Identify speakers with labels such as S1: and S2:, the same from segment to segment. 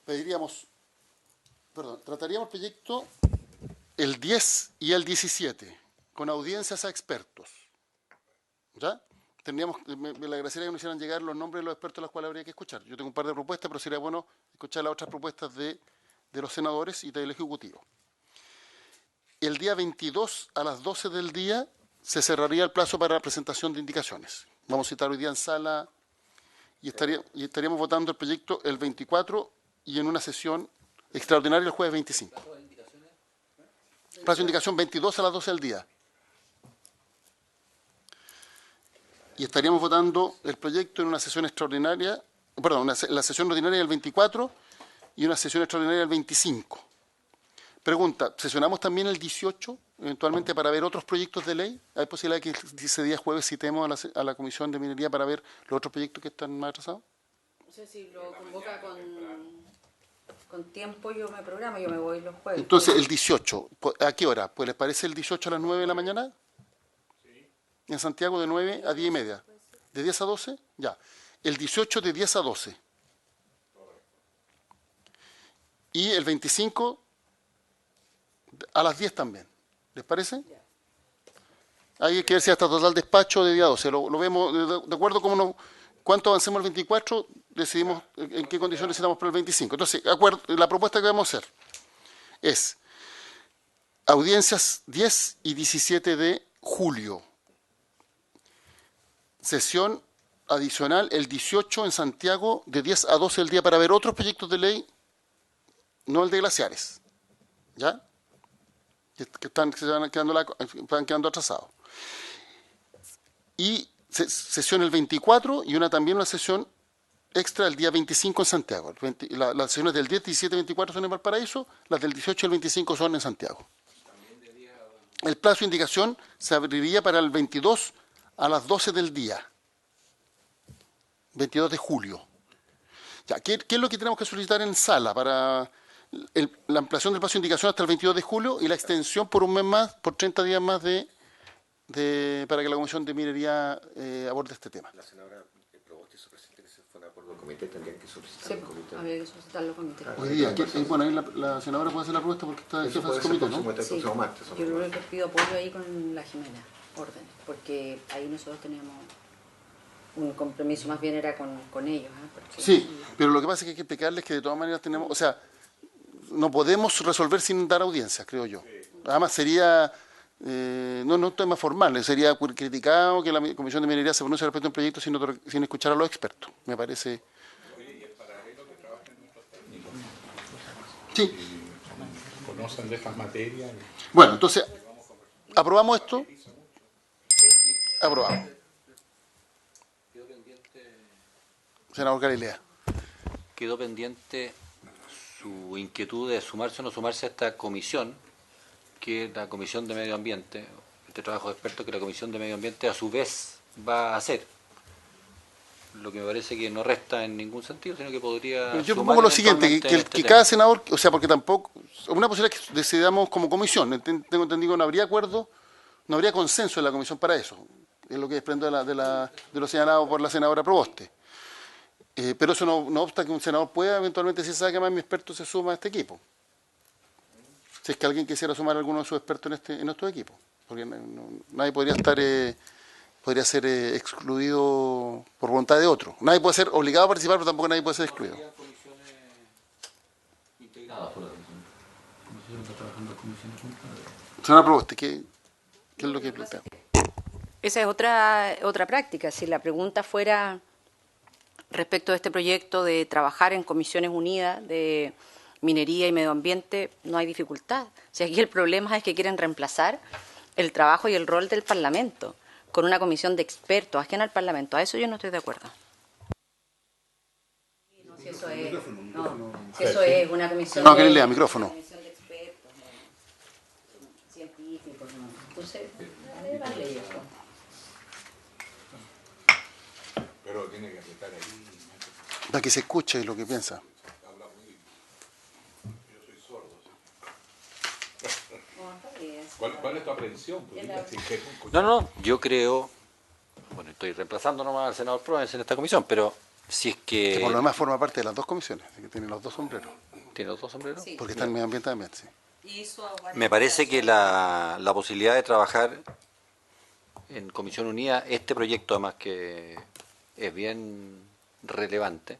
S1: pediríamos, trataríamos el proyecto el 10 y el 17, con audiencias a expertos. ¿Ya? Le agradecería que nos hicieran llegar los nombres de los expertos a los cuales habría que escuchar. Yo tengo un par de propuestas, pero sería bueno escuchar las otras propuestas de los senadores y del Ejecutivo. El día 22 a las 12 del día se cerraría el plazo para la presentación de indicaciones. Vamos a citar hoy día en sala y estaríamos votando el proyecto el 24 y en una sesión extraordinaria el jueves 25. Plazo de indicación 22 a las 12 del día. Y estaríamos votando el proyecto en una sesión extraordinaria, la sesión ordinaria del 24 y una sesión extraordinaria del 25. Pregunta, ¿sesionamos también el 18, eventualmente para ver otros proyectos de ley? ¿Hay posibilidad de que ese día jueves citemos a la Comisión de Minería para ver los otros proyectos que están más atrasados?
S2: No sé si lo convoca con tiempo, yo me programo, yo me voy los jueves.
S1: Entonces, el 18, ¿a qué hora? Pues, ¿les parece el 18 a las 9 de la mañana? Sí. En Santiago de 9 a 10 y media. ¿De 10 a 12? Ya. El 18 de 10 a 12. Y el 25 a las 10 también. ¿Les parece? Hay que ver si hasta total despacho de día 12. Lo vemos, de acuerdo con cuánto avancemos el 24, decidimos en qué condiciones estamos para el 25. Entonces, la propuesta que vamos a hacer es audiencias 10 y 17 de julio. Sesión adicional el 18 en Santiago de 10 a 12 del día para ver otros proyectos de ley, no el de glaciares. ¿Ya? Que van quedando atrasados. Y sesión el 24 y también una sesión extra el día 25 en Santiago. Las sesiones del 10, 17 y 24 son en Valparaíso, las del 18 y el 25 son en Santiago. El plazo de indicación se abriría para el 22 a las 12 del día. 22 de julio. Ya, ¿qué es lo que tenemos que solicitar en sala para la ampliación del plazo de indicación hasta el 22 de julio y la extensión por un mes más, por 30 días más para que la Comisión de Minería aborde este tema?
S3: La senadora Proboste y su presidente que se fue de acuerdo al comité, tendrían que solicitar al comité.
S2: Habría que solicitarlo al comité.
S1: Hoy día, bueno, ahí la senadora puede hacer la propuesta porque está jefa del comité, ¿no?
S2: Sí, yo creo que pido apoyo ahí con la Jimena, órdenes, porque ahí nosotros teníamos un compromiso, más bien era con ellos.
S1: Sí, pero lo que pasa es que hay que explicarles que de todas maneras tenemos, o sea, no podemos resolver sin dar audiencia, creo yo. Además sería, no un tema formal, sería criticado que la Comisión de Minería se pronuncie respecto a un proyecto sin escuchar a los expertos, me parece.
S4: Oye, y el paralelo que trabajan nuestros técnicos.
S1: Sí.
S4: Conocen de estas materias.
S1: Bueno, entonces, ¿aprobamos esto? Aprobamos. Senador Galilea.
S5: Quedó pendiente su inquietud de sumarse o no sumarse a esta comisión, que es la Comisión de Medio Ambiente, este trabajo de expertos que la Comisión de Medio Ambiente a su vez va a hacer. Lo que me parece que no resta en ningún sentido, sino que podría...
S1: Yo propongo lo siguiente, que cada senador, o sea, porque tampoco, una posibilidad es que decidamos como comisión, tengo entendido que no habría acuerdo, no habría consenso en la comisión para eso, es lo que desprendo de lo señalado por la senadora Proboste. Pero eso no obsta que un senador pueda eventualmente, si sabe que más mi experto se suma a este equipo. Si es que alguien quisiera sumar a alguno de sus expertos en estos equipos. Porque nadie podría ser excluido por voluntad de otro. Nadie puede ser obligado a participar, pero tampoco nadie puede ser excluido. Senadora Proboste, ¿qué es lo que plantea?
S2: Esa es otra práctica. Si la pregunta fuera respecto a este proyecto de trabajar en comisiones unidas de minería y medio ambiente, no hay dificultad. Si aquí el problema es que quieren reemplazar el trabajo y el rol del Parlamento con una comisión de expertos ajena al Parlamento. A eso yo no estoy de acuerdo. No, si eso es una comisión
S1: no, que le lea micrófono.
S2: Una comisión de expertos, científicos, ¿no? Entonces, vale eso.
S4: Pero tiene que apretar ahí.
S1: Para que se escuche lo que piensa.
S4: Habla muy... Yo soy sordo. ¿Cuál es tu aprehensión?
S5: No, yo creo, bueno, estoy reemplazando nomás al senador Provence en esta comisión, pero si es
S1: Que
S5: que...
S1: por lo demás forma parte de las dos comisiones, que tienen los dos sombreros.
S5: ¿Tiene los dos sombreros?
S2: Sí.
S1: Porque está en medio ambiente también, sí.
S5: Me parece que la posibilidad de trabajar en Comisión Unida, este proyecto además que es bien relevante,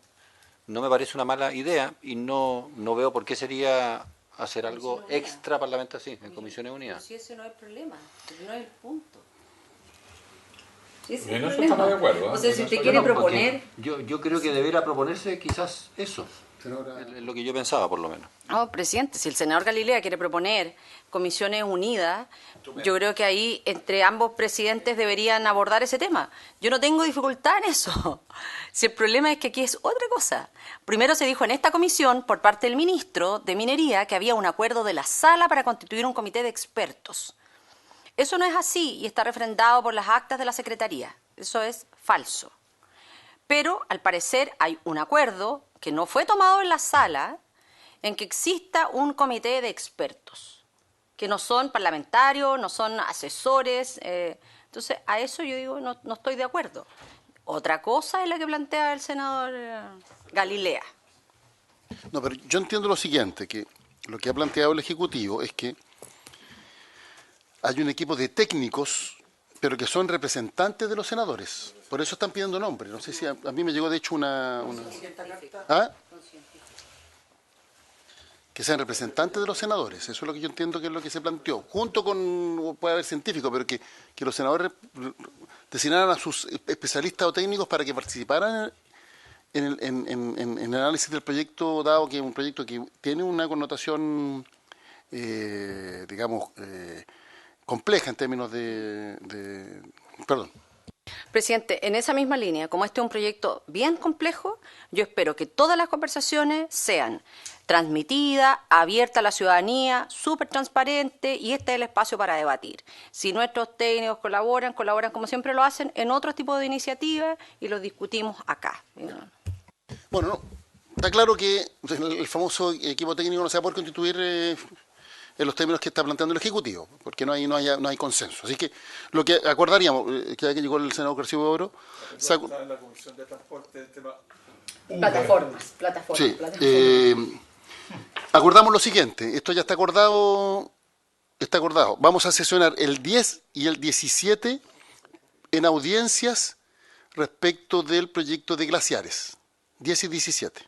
S5: no me parece una mala idea y no veo por qué sería hacer algo
S2: Comisión Unida.
S5: extra parlamentario, sí, en Comisiones Unidas.
S2: Si ese no es el problema, no es el punto. Si ese
S4: En
S2: es el
S4: eso
S2: problema.
S4: estamos de acuerdo, ¿eh?
S2: O sea,
S4: En
S2: si
S4: eso
S2: usted
S4: yo
S2: quiere
S4: tampoco.
S2: proponer...
S5: Yo creo que debería proponerse quizás eso, es lo que yo pensaba por lo menos.
S2: No, presidente, si el senador Galilea quiere proponer comisiones unidas, yo creo que ahí entre ambos presidentes deberían abordar ese tema. Yo no tengo dificultad en eso. Si el problema es que aquí es otra cosa. Primero se dijo en esta comisión, por parte del ministro de Minería, que había un acuerdo de la sala para constituir un comité de expertos. Eso no es así y está refrendado por las actas de la Secretaría. Eso es falso. Pero, al parecer, hay un acuerdo que no fue tomado en la sala en que exista un comité de expertos, que no son parlamentarios, no son asesores. Entonces, a eso yo digo, no estoy de acuerdo. Otra cosa es la que plantea el senador Galilea.
S1: No, pero yo entiendo lo siguiente, que lo que ha planteado el Ejecutivo es que hay un equipo de técnicos, pero que son representantes de los senadores. Por eso están pidiendo nombres. No sé si a mí me llegó de hecho una... ¿Ah? Que sean representantes de los senadores. Eso es lo que yo entiendo que es lo que se planteó. Junto con, puede haber científicos, pero que los senadores designaran a sus especialistas o técnicos para que participaran en el análisis del proyecto, dado que es un proyecto que tiene una connotación, digamos, compleja en términos perdón.
S2: Presidente, en esa misma línea, como este es un proyecto bien complejo, yo espero que todas las conversaciones sean transmitidas, abiertas a la ciudadanía, súper transparente, y este es el espacio para debatir. Si nuestros técnicos colaboran como siempre lo hacen en otros tipos de iniciativas y los discutimos acá.
S1: Bueno, no, está claro que el famoso equipo técnico no se va a poder constituir en los términos que está planteando el Ejecutivo, porque no hay consenso. Así que lo que acordaríamos, que llegó el senador García Oro,
S6: en la Comisión de Transporte del tema.
S2: Plataformas.
S1: Sí, acordamos lo siguiente, esto ya está acordado. Vamos a sesionar el 10 y el 17 en audiencias respecto del proyecto de glaciares, 10 y 17.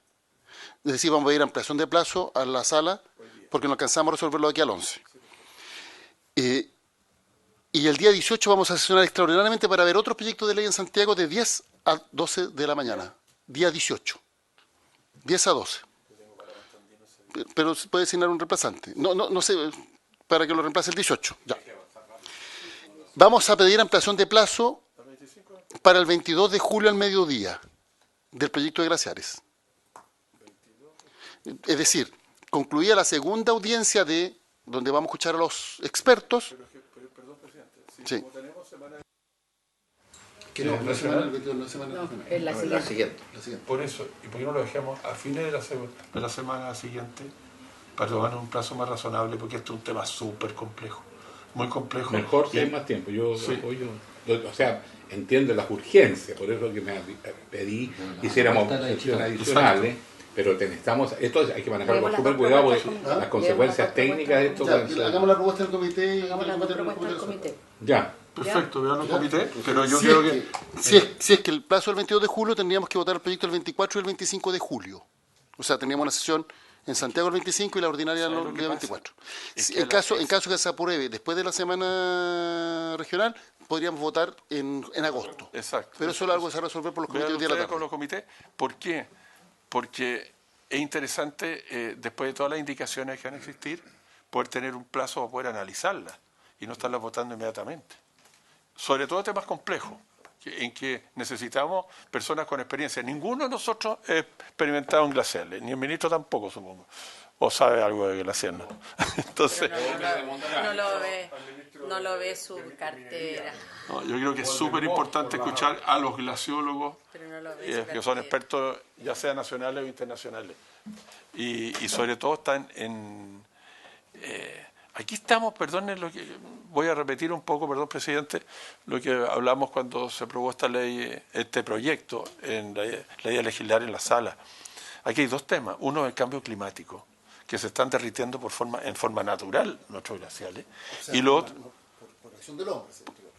S1: Es decir, vamos a ir a ampliación de plazo a la sala, porque no alcanzamos a resolverlo aquí al 11. Y el día 18 vamos a sesionar extraordinariamente para ver otros proyectos de ley en Santiago de 10 a 12 de la mañana. Día 18. 10 a 12. Pero se puede designar un reemplazante. No sé, para que lo reemplace el 18. Ya. Vamos a pedir ampliación de plazo para el 22 de julio al mediodía del proyecto de glaciares. Es decir, concluía la segunda audiencia donde vamos a escuchar a los expertos.
S6: Perdón, presidente.
S1: Sí.
S6: Como tenemos semana...
S2: Es la siguiente.
S6: Por eso, ¿y por qué no lo dejamos a fines de la semana siguiente para tomar un plazo más razonable? Porque este es un tema súper complejo, muy complejo.
S4: Mejor si hay más tiempo. Yo apoyo, o sea, entiendo las urgencias, por eso que me pedí que hiciéramos sesiones adicionales. Pero esto hay que manejarlo con súper cuidado porque las consecuencias técnicas de esto...
S1: Hagamos la propuesta del comité.
S2: Hagamos la propuesta del comité.
S4: Ya.
S6: Perfecto, vean el comité, pero yo
S1: Si
S6: creo
S1: es
S6: que...
S1: si es que el plazo del 22 de julio, tendríamos que votar el proyecto el 24 y el 25 de julio. O sea, teníamos una sesión en Santiago el 25 y la ordinaria el día 24. En caso que se apruebe después de la semana regional, podríamos votar en agosto.
S6: Exacto.
S1: Pero eso es algo que se va a resolver por los comités
S6: Vean
S1: de la
S6: ustedes
S1: tarde.
S6: con los comités. ¿Por qué? Porque es interesante, después de todas las indicaciones que van a existir, poder tener un plazo para poder analizarlas y no estarlas votando inmediatamente. Sobre todo temas complejos, en que necesitamos personas con experiencia. Ninguno de nosotros ha experimentado en glaciares, ni el ministro tampoco, supongo. O sabe algo de glaciares, ¿no? Entonces,
S2: No lo ve su cartera.
S6: no, yo creo que es súper importante escuchar a los glaciólogos que son expertos, ya sean nacionales o internacionales. Y sobre todo están Aquí estamos, perdón, voy a repetir un poco, perdón, presidente, lo que hablamos cuando se aprobó esta ley, este proyecto en la ley a legislar en la sala. Aquí hay dos temas. Uno es el cambio climático, que se están derritiendo en forma natural nuestros glaciales.
S1: O sea,
S6: Y lo otro,
S1: por acción del hombre.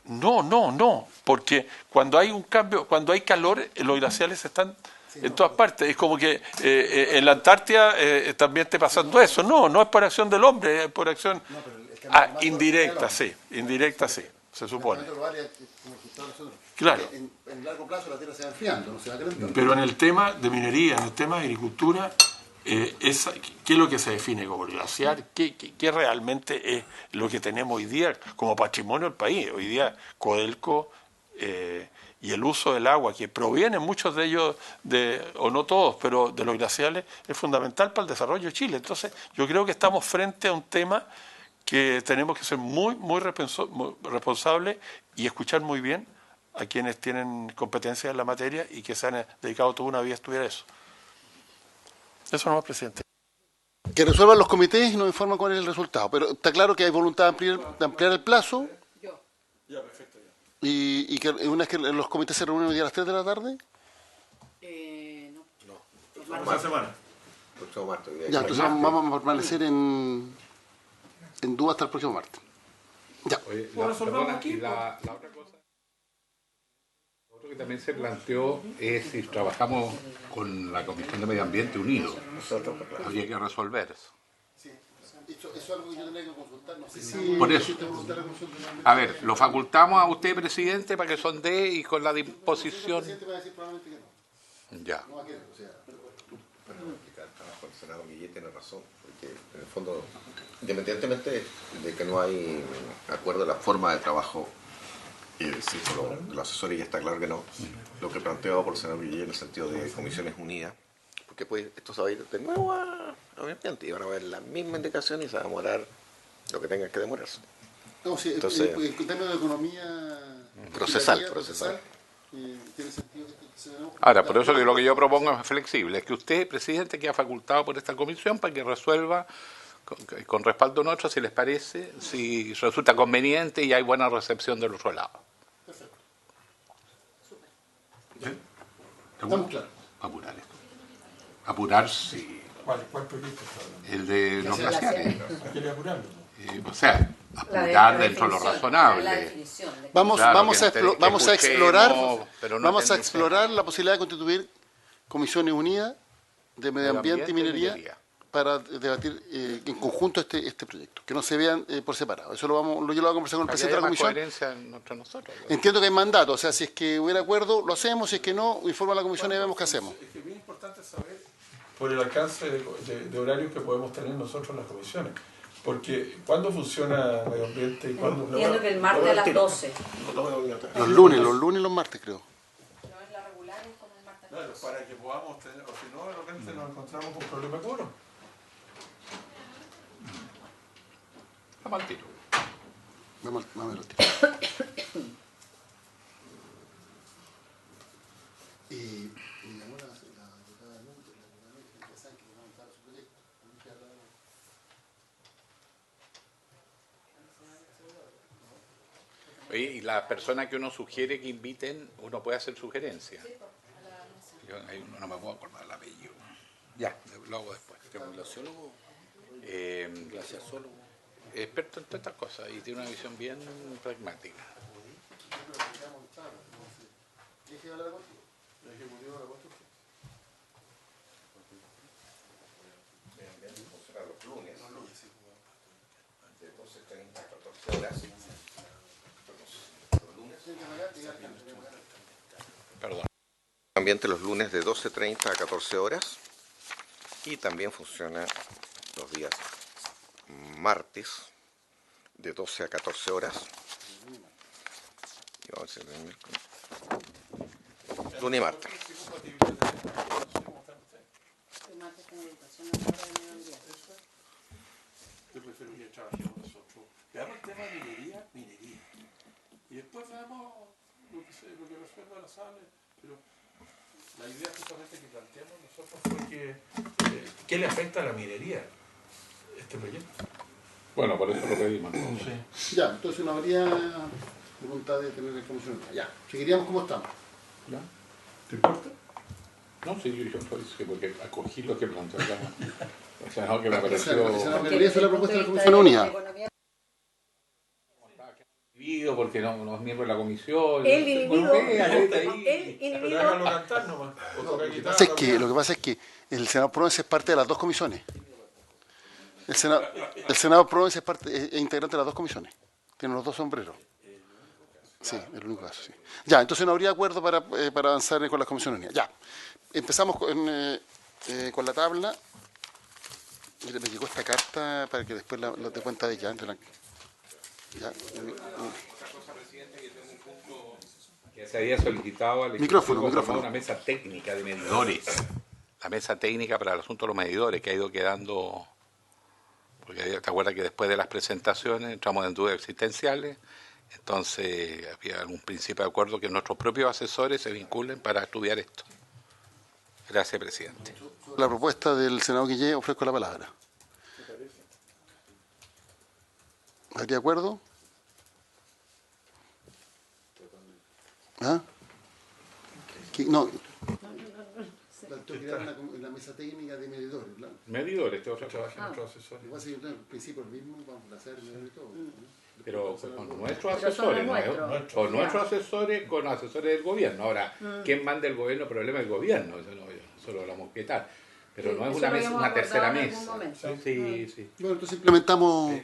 S6: no, porque cuando hay un cambio, cuando hay calor, los glaciales están en todas partes. Es como que en la Antártida también esté pasando eso. No es por acción del hombre, es por acción indirecta, sí, se supone. Claro.
S1: En largo plazo la tierra se va enfriando, no se va calentando.
S6: Pero en el tema de minería, en el tema de agricultura, ¿qué es lo que se define como glaciar? ¿Qué realmente es lo que tenemos hoy día como patrimonio del país? Hoy día Codelco y el uso del agua, que proviene muchos de ellos, o no todos, pero de los glaciales, es fundamental para el desarrollo de Chile. Entonces, yo creo que estamos frente a un tema que tenemos que ser muy responsables y escuchar muy bien a quienes tienen competencia en la materia y que se han dedicado toda una vida a estudiar eso. Eso nomás, presidente.
S1: Que resuelvan los comités y nos informan cuál es el resultado. Pero está claro que hay voluntad de ampliar el plazo.
S6: Ya, perfecto.
S1: Y que una vez que los comités se reúnen hoy a las 3 de la tarde.
S3: Próxima semana. Próximo martes.
S1: Ya, entonces vamos a permanecer en duda hasta el próximo martes. Ya.
S4: Oye, perdona, y la otra cosa, lo otro que también se planteó es si trabajamos con la Comisión de Medio Ambiente unido. Habría que resolver eso.
S1: Eso es algo que yo tendría que consultar, no sé si...
S4: Por eso. A ver, lo facultamos a usted, presidente, para que sondee y con la disposición...
S1: El presidente va a decir probablemente que no.
S4: Ya.
S1: No va a querer, o sea...
S3: El trabajo del senador Guillén tiene razón, porque en el fondo, independientemente de que no hay acuerdo en la forma de trabajo, y si por los asesores ya está claro que no, lo que planteado por el senador Guillén en el sentido de comisiones unidas, porque pues esto se va a ir de nuevo a ambiente y van a ver la misma indicación y se va a demorar lo que tengan que demorarse.
S1: No, sí,
S3: Entonces,
S1: en términos de economía...
S3: procesal.
S1: Tiene sentido que se dé.
S4: Ahora, por eso que lo que yo propongo es flexible, es que usted, presidente, queda facultado por esta comisión para que resuelva con respaldo nuestro, si les parece, si resulta conveniente y hay buena recepción del otro lado.
S1: Perfecto.
S4: ¿Sí?
S1: Estamos claros.
S4: Apurar esto. Apurar, sí.
S6: ¿Cuál proyecto está hablando?
S4: El de los glaciares.
S6: ¿Quiere apurarlo?
S4: O sea, apurar dentro de lo razonable.
S1: Vamos a
S4: explorar
S1: explorar la posibilidad de constituir comisiones unidas de medio ambiente y minería para debatir en conjunto este proyecto, que no se vean por separado. Eso yo lo voy a conversar con el presidente de la comisión.
S4: Coherencia entre nosotros.
S1: Entiendo que hay mandato, o sea, si es que hubiera acuerdo, lo hacemos, si es que no, informa a la comisión y vemos qué hacemos.
S6: Es que es bien importante saber por el alcance de horarios que podemos tener nosotros en las comisiones. Porque ¿cuándo funciona medio ambiente y cuándo?
S2: Entiendo que el martes a las 12.
S1: Los lunes y los martes, creo.
S2: No es la regular, es como el martes.
S6: Claro, para que podamos tener, o si no, de repente nos encontramos con problemas de quórum.
S4: Vamos al tiro.
S1: Vamos a ver el tiro. Y me llamó la diputada Núñez, que sabe que va a montar su proyecto.
S4: Oye, y la persona que uno sugiere que inviten, uno puede hacer sugerencias. Yo ahí no me puedo acordar el apellido. Ya, lo hago después.
S5: ¿Glaciólogo? Glaciaciólogo.
S4: Experto en todas estas cosas y tiene una visión bien pragmática.
S3: Los lunes, de 12:30 a 14 horas.
S4: Perdón.
S3: Ambiente los lunes de 12:30 a 14 horas y también funciona los días martes de 12 a 14 horas. Y vamos a decir, lunes y martes.
S6: Yo prefiero que trabajemos nosotros. Veamos el tema de minería. Y después veamos lo que resuelva la sala. Pero la idea justamente que planteamos nosotros fue que ¿qué le afecta a la minería este proyecto?
S4: Bueno, por eso lo pedimos.
S1: Ya, entonces no habría voluntad de tener información unida. Ya, seguiríamos como estamos.
S4: ¿Ya?
S6: ¿Te importa?
S4: No, sí, yo sí, porque acogí lo que planteó acá. O sea, no, que me
S1: O sea,
S4: pareció...
S1: debería ser la propuesta de la Comisión Unida.
S4: Porque no es miembro de la comisión.
S2: El individuo.
S6: Pero déjalo cantar nomás. O toca guitarra,
S1: Lo que pasa es que el senador Provenza es parte de las dos comisiones. El senador Provenza es integrante de las dos comisiones. Tiene los dos sombreros. Sí, el único caso, sí. Ya, entonces no habría acuerdo para avanzar con las comisiones unidas. Ya, empezamos con la tabla. Mira, me llegó esta carta para que después la dé cuenta de ella. Ya.
S4: Que se había solicitado al
S1: Micrófono.
S4: una mesa técnica de medidores. La mesa técnica para el asunto de los medidores, que ha ido quedando... Porque te acuerdas que después de las presentaciones entramos en dudas existenciales, entonces había algún principio de acuerdo que nuestros propios asesores se vinculen para estudiar esto. Gracias, presidente.
S1: La propuesta del senador Guillé, ofrezco la palabra. ¿Hay de acuerdo? ¿Ah? No. La mesa técnica de medidores.
S4: Medidores, te otra cosa.
S1: Lo que pasa es que en principio el mismo, vamos a hacer medidores y todo.
S4: Pero con nuestros asesores, con nuestros asesores, con los asesores del gobierno. Ahora, ¿quién manda el gobierno? Problema del gobierno, eso lo hablamos qué tal. Pero no es una tercera mesa. Sí.
S1: Bueno, entonces implementamos,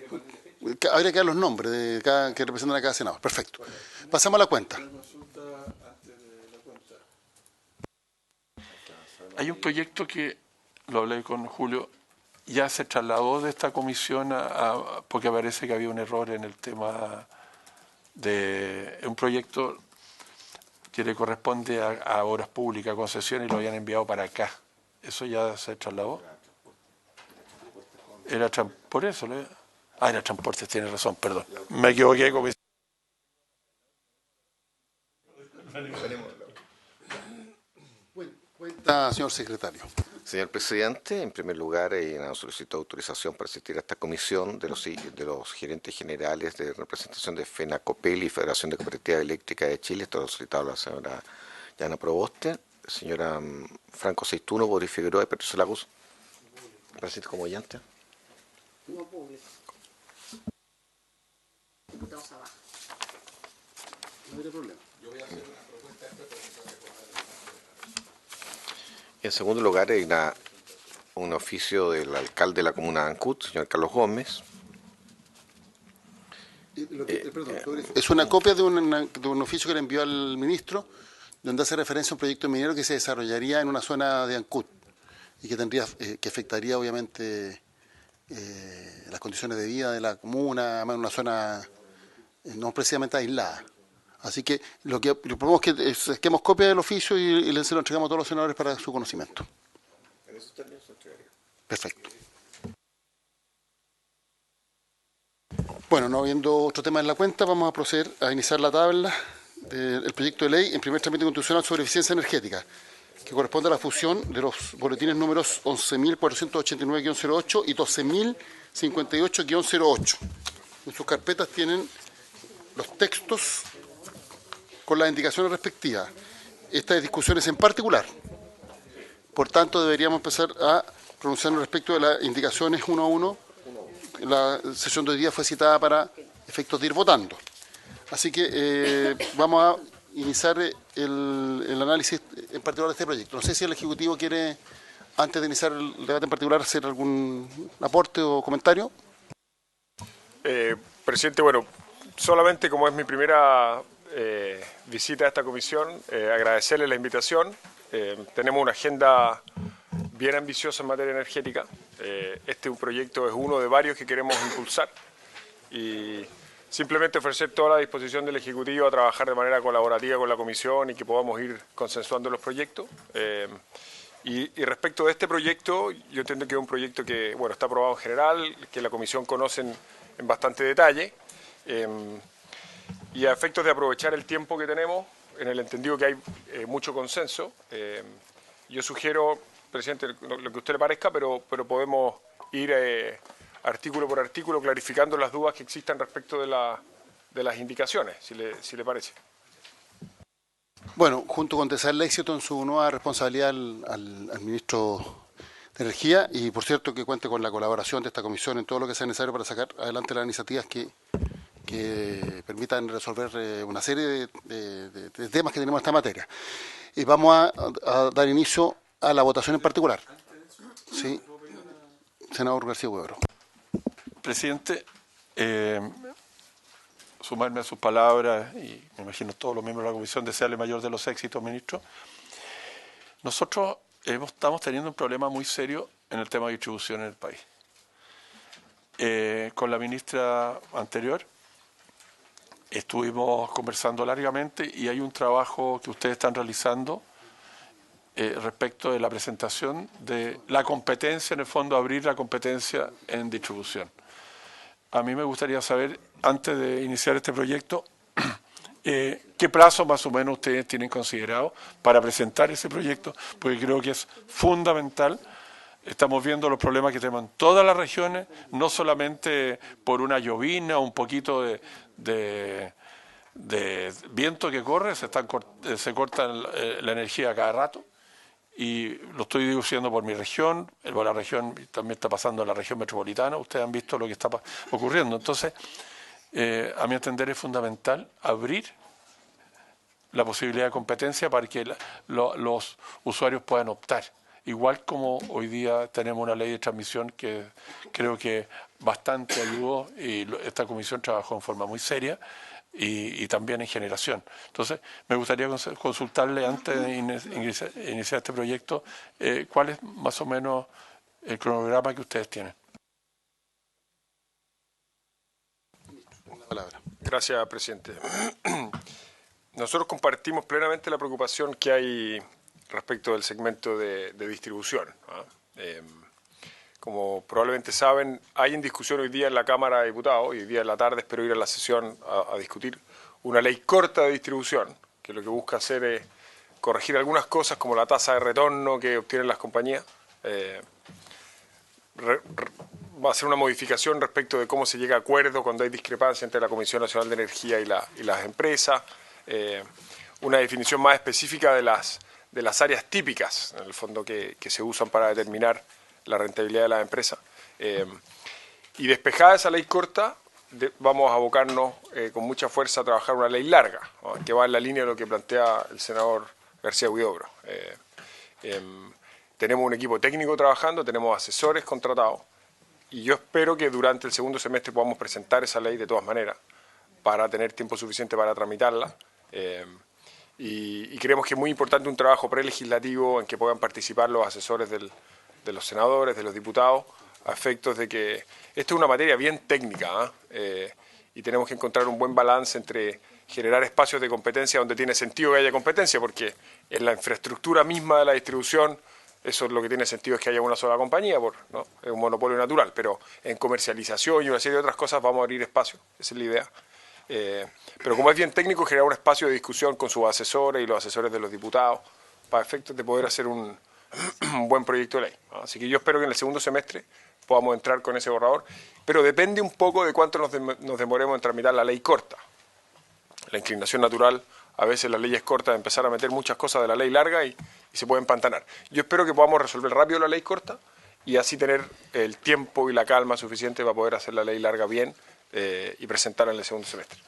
S1: habría que dar los nombres de cada que representan a cada senador. Perfecto. Pasamos a la cuenta.
S6: Hay un proyecto que, lo hablé con Julio, ya se trasladó de esta comisión porque parece que había un error en el tema de un proyecto que le corresponde a obras públicas, concesión, y lo habían enviado para acá. ¿Eso ya se trasladó? Era por eso. Era transportes, tiene razón, perdón. Me equivoqué.
S1: Cuenta, señor secretario.
S3: Señor presidente, en primer lugar, han solicitado autorización para asistir a esta comisión de los gerentes generales de representación de FENACOPEL y Federación de Cooperativas Eléctricas de Chile. Esto lo ha solicitado la señora Yana Proboste, señora Franco Seistuno, Boris Figueroa y Patricio Lagos. ¿Presente como oyente?
S2: No público. Diputados abajo.
S1: No hay problema.
S3: En segundo lugar, hay un oficio del alcalde de la comuna de Ancud, señor Carlos Gómez.
S1: Es una copia de un oficio que le envió al ministro, donde hace referencia a un proyecto minero que se desarrollaría en una zona de Ancud y que afectaría obviamente las condiciones de vida de la comuna, además en una zona no precisamente aislada. Así que lo que proponemos es que saquemos copia del oficio y se lo entregamos a todos los senadores para su conocimiento. Perfecto. Bueno, no habiendo otro tema en la cuenta, vamos a proceder a iniciar la tabla del proyecto de ley en primer trámite constitucional sobre eficiencia energética, que corresponde a la fusión de los boletines números 11.489-08 y 12.058-08. En sus carpetas tienen los textos con las indicaciones respectivas. Esta discusión es en particular. Por tanto, deberíamos empezar a pronunciarnos respecto de las indicaciones uno a uno. La sesión de hoy día fue citada para efectos de ir votando. Así que vamos a iniciar el análisis en particular de este proyecto. No sé si el Ejecutivo quiere, antes de iniciar el debate en particular, hacer algún aporte o comentario.
S7: Presidente, bueno, solamente como es mi primera visita a esta comisión, agradecerle la invitación. Tenemos una agenda bien ambiciosa en materia energética. Un proyecto es uno de varios que queremos impulsar y simplemente ofrecer toda la disposición del Ejecutivo a trabajar de manera colaborativa con la comisión y que podamos ir consensuando los proyectos. Y respecto de este proyecto, yo entiendo que es un proyecto que está aprobado en general, que la comisión conoce en bastante detalle. Y a efectos de aprovechar el tiempo que tenemos, en el entendido que hay mucho consenso, yo sugiero, presidente, lo que a usted le parezca, pero podemos ir artículo por artículo, clarificando las dudas que existan respecto de las indicaciones, si le parece.
S1: Bueno, junto con desearle éxito en su nueva responsabilidad al ministro de Energía, y por cierto que cuente con la colaboración de esta comisión en todo lo que sea necesario para sacar adelante las iniciativas que permitan resolver una serie de temas que tenemos en esta materia. Y vamos a dar inicio a la votación en particular. Sí, senador García Huidobro.
S6: Presidente, sumarme a sus palabras y me imagino todos los miembros de la comisión, desearle mayor de los éxitos, ministro. Nosotros estamos teniendo un problema muy serio en el tema de distribución en el país. Con la ministra anterior estuvimos conversando largamente y hay un trabajo que ustedes están realizando respecto de la presentación de la competencia, en el fondo abrir la competencia en distribución. A mí me gustaría saber, antes de iniciar este proyecto, qué plazo más o menos ustedes tienen considerado para presentar ese proyecto, porque creo que es fundamental. Estamos viendo los problemas que tenemos en todas las regiones, no solamente por una llovina, un poquito de viento que corre, se corta la energía cada rato, y lo estoy deduciendo por mi región, por la región también está pasando en la región metropolitana, ustedes han visto lo que está ocurriendo. Entonces, a mi entender es fundamental abrir la posibilidad de competencia para que los usuarios puedan optar. Igual como hoy día tenemos una ley de transmisión que creo que bastante ayudó y esta comisión trabajó en forma muy seria y también en generación. Entonces, me gustaría consultarle antes de iniciar este proyecto cuál es más o menos el cronograma que ustedes tienen.
S7: Gracias, presidente. Nosotros compartimos plenamente la preocupación que hay respecto del segmento de distribución. Como probablemente saben, hay en discusión hoy día en la Cámara de Diputados, hoy día en la tarde espero ir a la sesión a discutir una ley corta de distribución, que lo que busca hacer es corregir algunas cosas como la tasa de retorno que obtienen las compañías, va a ser una modificación respecto de cómo se llega a acuerdo cuando hay discrepancia entre la Comisión Nacional de Energía y las empresas, una definición más específica de las áreas típicas, en el fondo, que se usan para determinar la rentabilidad de las empresas. Y despejada esa ley corta, vamos a abocarnos con mucha fuerza a trabajar una ley larga, ¿no?, que va en la línea de lo que plantea el senador García Huidobro. Tenemos un equipo técnico trabajando, tenemos asesores contratados, y yo espero que durante el segundo semestre podamos presentar esa ley de todas maneras, para tener tiempo suficiente para tramitarla. Y creemos que es muy importante un trabajo prelegislativo en que puedan participar los asesores de los senadores, de los diputados, a efectos de que esta es una materia bien técnica, y tenemos que encontrar un buen balance entre generar espacios de competencia donde tiene sentido que haya competencia, porque en la infraestructura misma de la distribución, eso es lo que tiene sentido, es que haya una sola compañía, ¿no? Es un monopolio natural, pero en comercialización y una serie de otras cosas vamos a abrir espacio, esa es la idea. Pero como es bien técnico, generar un espacio de discusión con sus asesores y los asesores de los diputados para efectos de poder hacer un buen proyecto de ley. Así que yo espero que en el segundo semestre podamos entrar con ese borrador, pero depende un poco de cuánto nos demoremos en tramitar la ley corta. La inclinación natural, a veces las leyes cortas, de empezar a meter muchas cosas de la ley larga y se pueden empantanar. Yo espero que podamos resolver rápido la ley corta y así tener el tiempo y la calma suficiente para poder hacer la ley larga bien y presentarla en el segundo semestre.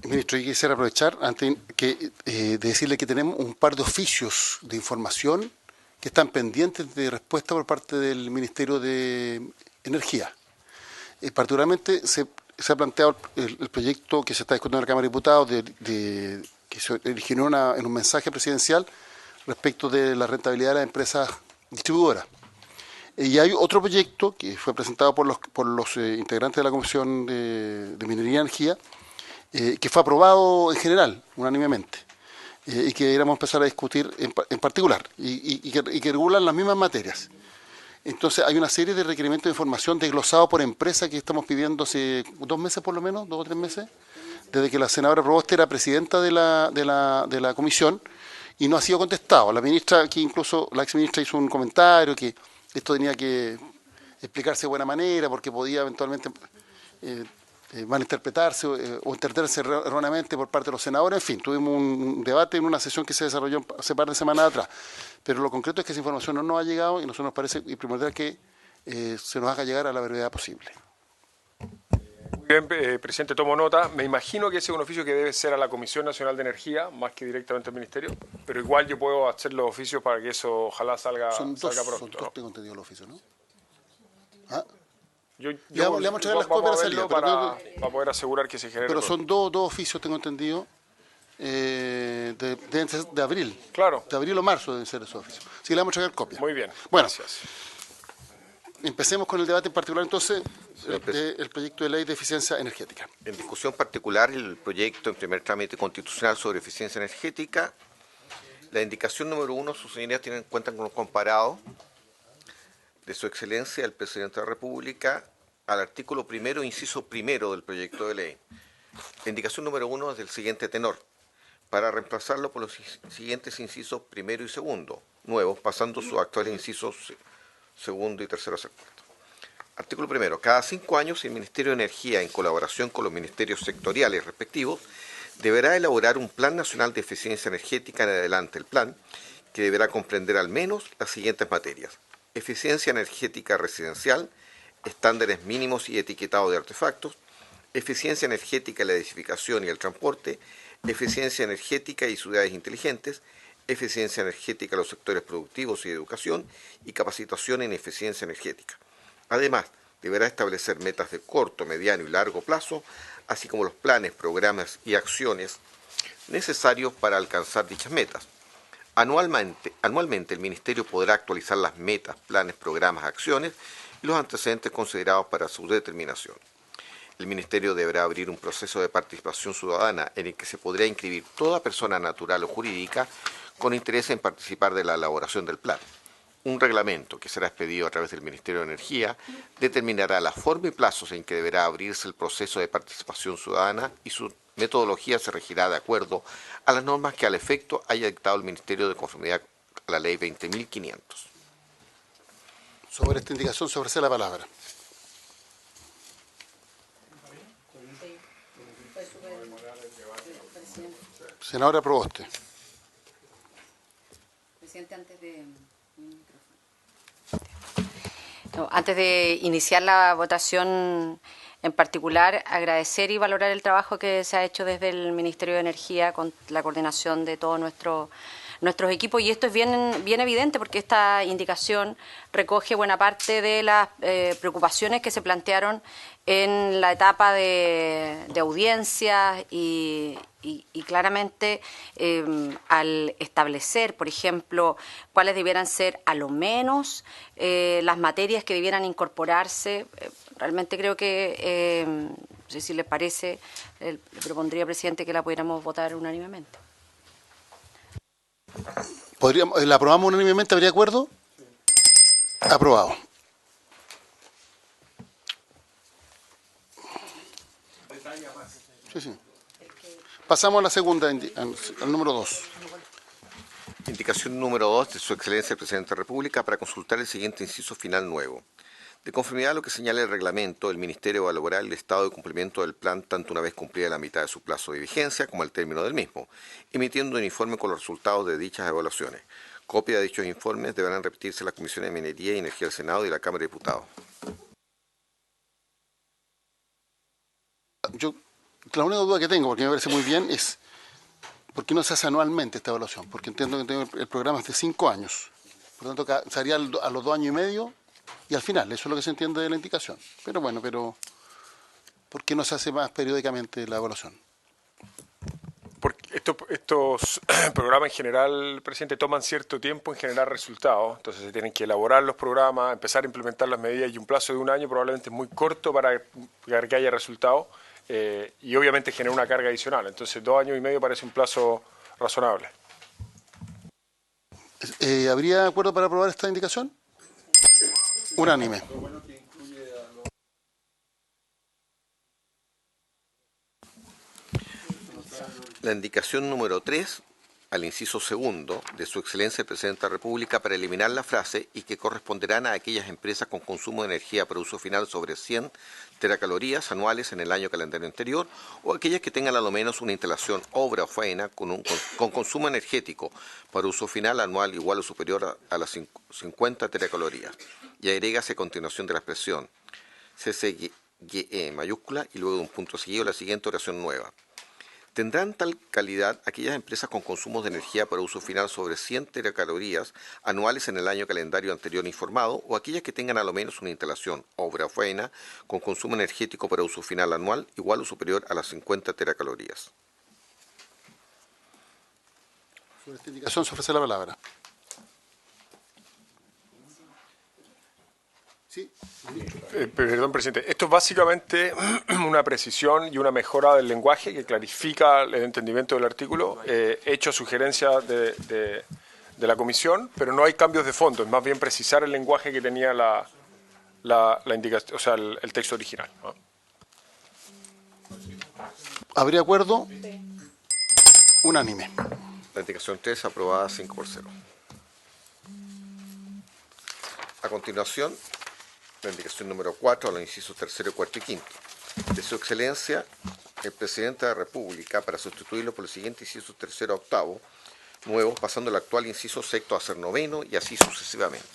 S1: Ministro, yo quisiera aprovechar antes de decirle que tenemos un par de oficios de información que están pendientes de respuesta por parte del Ministerio de Energía. Particularmente se ha planteado el proyecto que se está discutiendo en la Cámara de Diputados que se originó en un mensaje presidencial respecto de la rentabilidad de las empresas distribuidoras. Y hay otro proyecto que fue presentado por los integrantes de la Comisión de Minería y Energía, que fue aprobado en general, unánimemente, y que deberíamos empezar a discutir en particular, y que regulan las mismas materias. Entonces hay una serie de requerimientos de información desglosados por empresa que estamos pidiendo hace 2 meses por lo menos, 2 o 3 meses, desde que la senadora Proboste era presidenta de la comisión, y no ha sido contestado. La ministra, aquí incluso la exministra hizo un comentario que esto tenía que explicarse de buena manera, porque podía eventualmente malinterpretarse o entenderse erróneamente por parte de los senadores. En fin, tuvimos un debate en una sesión que se desarrolló hace par de semanas atrás. Pero lo concreto es que esa información no nos ha llegado y a nosotros nos parece primordial que se nos haga llegar a la brevedad posible.
S7: Muy bien, presidente, tomo nota. Me imagino que ese es un oficio que debe ser a la Comisión Nacional de Energía, más que directamente al Ministerio, pero igual yo puedo hacer los oficios para que eso ojalá salga pronto.
S1: Son dos, tengo entendido, el oficio, ¿no? ¿Ah?
S7: Le
S1: vamos a entregar las copias a la salida,
S7: para poder asegurar que se genere.
S1: Pero son dos oficios, tengo entendido, de abril.
S7: Claro.
S1: De abril o marzo deben ser esos oficios. Sí, le vamos a entregar copias.
S7: Muy bien,
S1: bueno,
S7: gracias.
S1: Empecemos con el debate en particular, entonces, el proyecto de ley de eficiencia energética.
S3: En discusión particular, el proyecto en primer trámite constitucional sobre eficiencia energética. La indicación número 1, sus señorías cuentan con un comparado de su excelencia, el presidente de la República, al artículo 1, inciso 1 del proyecto de ley. La indicación número 1 es del siguiente tenor, para reemplazarlo por los siguientes incisos 1 y 2, nuevos, pasando sus actuales incisos 2 y 3 a ser cuarto. Artículo 1. Cada 5 años el Ministerio de Energía, en colaboración con los ministerios sectoriales respectivos, deberá elaborar un Plan Nacional de Eficiencia Energética en adelante. El plan, que deberá comprender al menos las siguientes materias: eficiencia energética residencial, estándares mínimos y etiquetado de artefactos, eficiencia energética en la edificación y el transporte, eficiencia energética y ciudades inteligentes, eficiencia energética en los sectores productivos y de educación y capacitación en eficiencia energética. Además, deberá establecer metas de corto, mediano y largo plazo, así como los planes, programas y acciones necesarios para alcanzar dichas metas. Anualmente el Ministerio podrá actualizar las metas, planes, programas, acciones y los antecedentes considerados para su determinación. El Ministerio deberá abrir un proceso de participación ciudadana en el que se podrá inscribir toda persona natural o jurídica con interés en participar de la elaboración del plan. Un reglamento, que será expedido a través del Ministerio de Energía, determinará la forma y plazos en que deberá abrirse el proceso de participación ciudadana y su metodología se regirá de acuerdo a las normas que al efecto haya dictado el Ministerio de conformidad a la Ley 20.500.
S1: Sobre esta indicación se ofrece la palabra. Senadora Proboste.
S2: Presidente, antes de iniciar la votación en particular, agradecer y valorar el trabajo que se ha hecho desde el Ministerio de Energía con la coordinación de todos nuestros equipos, y esto es bien evidente porque esta indicación recoge buena parte de las preocupaciones que se plantearon en la etapa de audiencias y claramente al establecer, por ejemplo, cuáles debieran ser a lo menos las materias que debieran incorporarse. Realmente creo que, no sé si les parece, le propondría, presidente, que la pudiéramos votar unánimemente.
S1: ¿La aprobamos unánimemente? ¿Habría acuerdo? Aprobado. Sí. Pasamos a la segunda, al número 2.
S3: Indicación número 2 de su excelencia el presidente de la República para consultar el siguiente inciso final nuevo. De conformidad a lo que señala el reglamento, el Ministerio evaluará el estado de cumplimiento del plan tanto una vez cumplida la mitad de su plazo de vigencia como al término del mismo, emitiendo un informe con los resultados de dichas evaluaciones. Copia de dichos informes deberán repetirse en las comisiones de Minería y Energía del Senado y de la Cámara de Diputados.
S1: La única duda que tengo, porque me parece muy bien, es ¿por qué no se hace anualmente esta evaluación? Porque entiendo que el programa es de 5 años. Por lo tanto, se haría a los 2 años y medio y al final. Eso es lo que se entiende de la indicación. Pero bueno, ¿por qué no se hace más periódicamente la evaluación?
S7: Porque estos programas en general, presidente, toman cierto tiempo en generar resultados. Entonces se tienen que elaborar los programas, empezar a implementar las medidas, y un plazo de 1 año probablemente es muy corto para que haya resultados. Y obviamente genera una carga adicional. Entonces 2 años y medio parece un plazo razonable.
S1: ¿Habría acuerdo para aprobar esta indicación? Unánime.
S3: La indicación número 3 al inciso segundo de Su Excelencia el Presidente de la República para eliminar la frase y que corresponderán a aquellas empresas con consumo de energía para uso final sobre 100 teracalorías anuales en el año calendario anterior o aquellas que tengan a lo menos una instalación, obra o faena con consumo energético para uso final anual igual o superior a las 50 teracalorías. Y agrégase a continuación de la expresión CCGE mayúscula y luego de un punto seguido la siguiente oración nueva. Tendrán tal calidad aquellas empresas con consumos de energía para uso final sobre 100 teracalorías anuales en el año calendario anterior informado o aquellas que tengan a lo menos una instalación, obra o faena con consumo energético para uso final anual igual o superior a las 50 teracalorías.
S1: Sobre esta indicación se ofrece la palabra. Sí.
S7: Perdón, presidente. Esto es básicamente una precisión y una mejora del lenguaje que clarifica el entendimiento del artículo, hecho a sugerencia de la comisión, pero no hay cambios de fondo. Es más bien precisar el lenguaje que tenía la indicación, o sea, el texto original, ¿no?
S1: ¿Habría acuerdo? Unánime.
S3: La indicación 3 aprobada 5-0. A continuación, la indicación número 4, a los incisos 3º, 4º y 5º. De Su Excelencia, el Presidente de la República, para sustituirlo por el siguiente inciso 3º a 8º, nuevos, pasando el actual inciso 6º a ser 9º y así sucesivamente.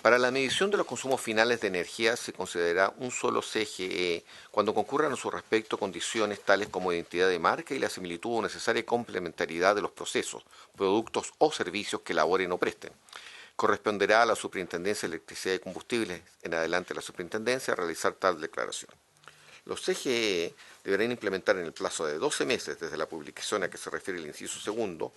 S3: Para la medición de los consumos finales de energía se considerará un solo CGE cuando concurran a su respecto condiciones tales como identidad de marca y la similitud o necesaria complementariedad de los procesos, productos o servicios que elaboren o presten. Corresponderá a la Superintendencia de Electricidad y Combustibles, en adelante la Superintendencia, realizar tal declaración. Los CGE deberán implementar en el plazo de 12 meses desde la publicación a que se refiere el inciso segundo,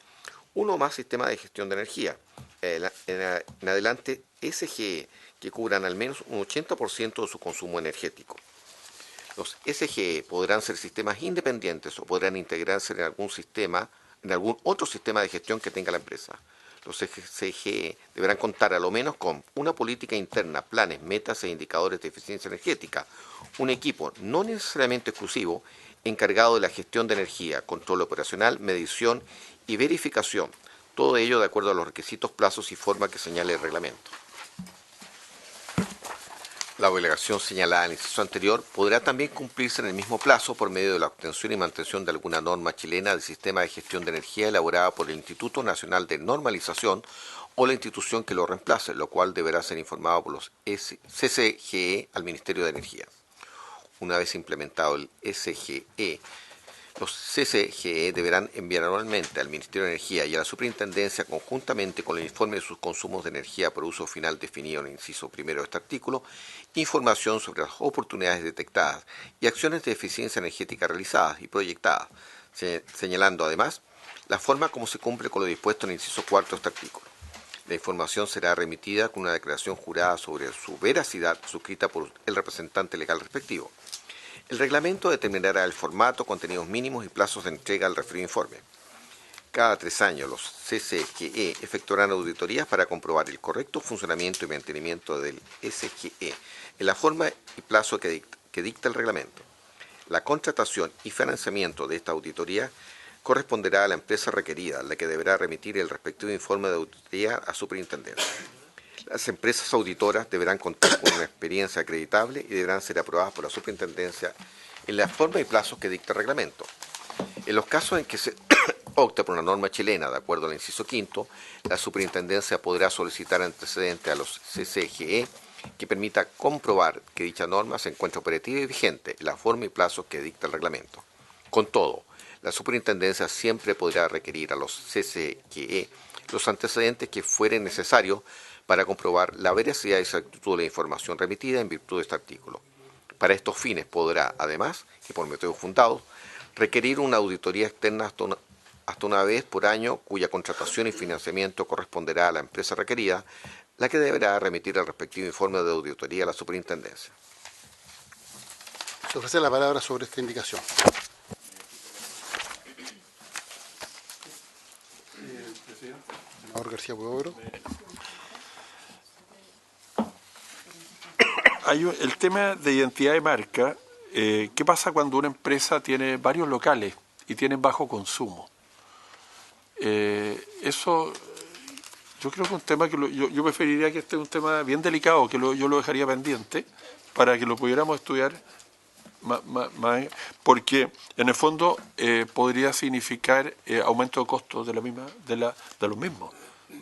S3: uno o más sistemas de gestión de energía. En adelante, SGE que cubran al menos un 80% de su consumo energético. Los SGE podrán ser sistemas independientes o podrán integrarse en algún otro sistema de gestión que tenga la empresa. Los SGE deberán contar a lo menos con una política interna, planes, metas e indicadores de eficiencia energética, un equipo no necesariamente exclusivo encargado de la gestión de energía, control operacional, medición y verificación, todo ello de acuerdo a los requisitos, plazos y forma que señale el reglamento. La obligación señalada en el inciso anterior podrá también cumplirse en el mismo plazo por medio de la obtención y mantención de alguna norma chilena del sistema de gestión de energía elaborada por el Instituto Nacional de Normalización o la institución que lo reemplace, lo cual deberá ser informado por los CCGE al Ministerio de Energía. Una vez implementado el SGE, los CCGE deberán enviar anualmente al Ministerio de Energía y a la Superintendencia, conjuntamente con el informe de sus consumos de energía por uso final definido en el inciso primero de este artículo, información sobre las oportunidades detectadas y acciones de eficiencia energética realizadas y proyectadas, señalando además la forma como se cumple con lo dispuesto en el inciso cuarto de este artículo. La información será remitida con una declaración jurada sobre su veracidad suscrita por el representante legal respectivo. El reglamento determinará el formato, contenidos mínimos y plazos de entrega del referido informe. Cada 3 años los CCGE efectuarán auditorías para comprobar el correcto funcionamiento y mantenimiento del SGE en la forma y plazo que dicta el reglamento. La contratación y financiamiento de esta auditoría corresponderá a la empresa requerida, la que deberá remitir el respectivo informe de auditoría a Superintendencia. Las empresas auditoras deberán contar con una experiencia acreditable y deberán ser aprobadas por la Superintendencia en la forma y plazos que dicta el reglamento. En los casos en que se opte por una norma chilena, de acuerdo al inciso quinto, la Superintendencia podrá solicitar antecedentes a los CCGE que permita comprobar que dicha norma se encuentra operativa y vigente en la forma y plazos que dicta el reglamento. Con todo, la Superintendencia siempre podrá requerir a los CCGE los antecedentes que fueren necesarios para comprobar la veracidad y exactitud de la información remitida en virtud de este artículo. Para estos fines podrá, además, y por motivos fundados, requerir una auditoría externa hasta una vez por año, cuya contratación y financiamiento corresponderá a la empresa requerida, la que deberá remitir el respectivo informe de auditoría a la Superintendencia.
S1: Se ofrece la palabra sobre esta indicación. Senador García Huidobro.
S6: Hay el tema de identidad de marca. ¿Qué pasa cuando una empresa tiene varios locales y tienen bajo consumo? eso yo creo que es un tema que yo preferiría que este es un tema bien delicado, que yo lo dejaría pendiente para que lo pudiéramos estudiar porque en el fondo podría significar aumento de costos de los mismos.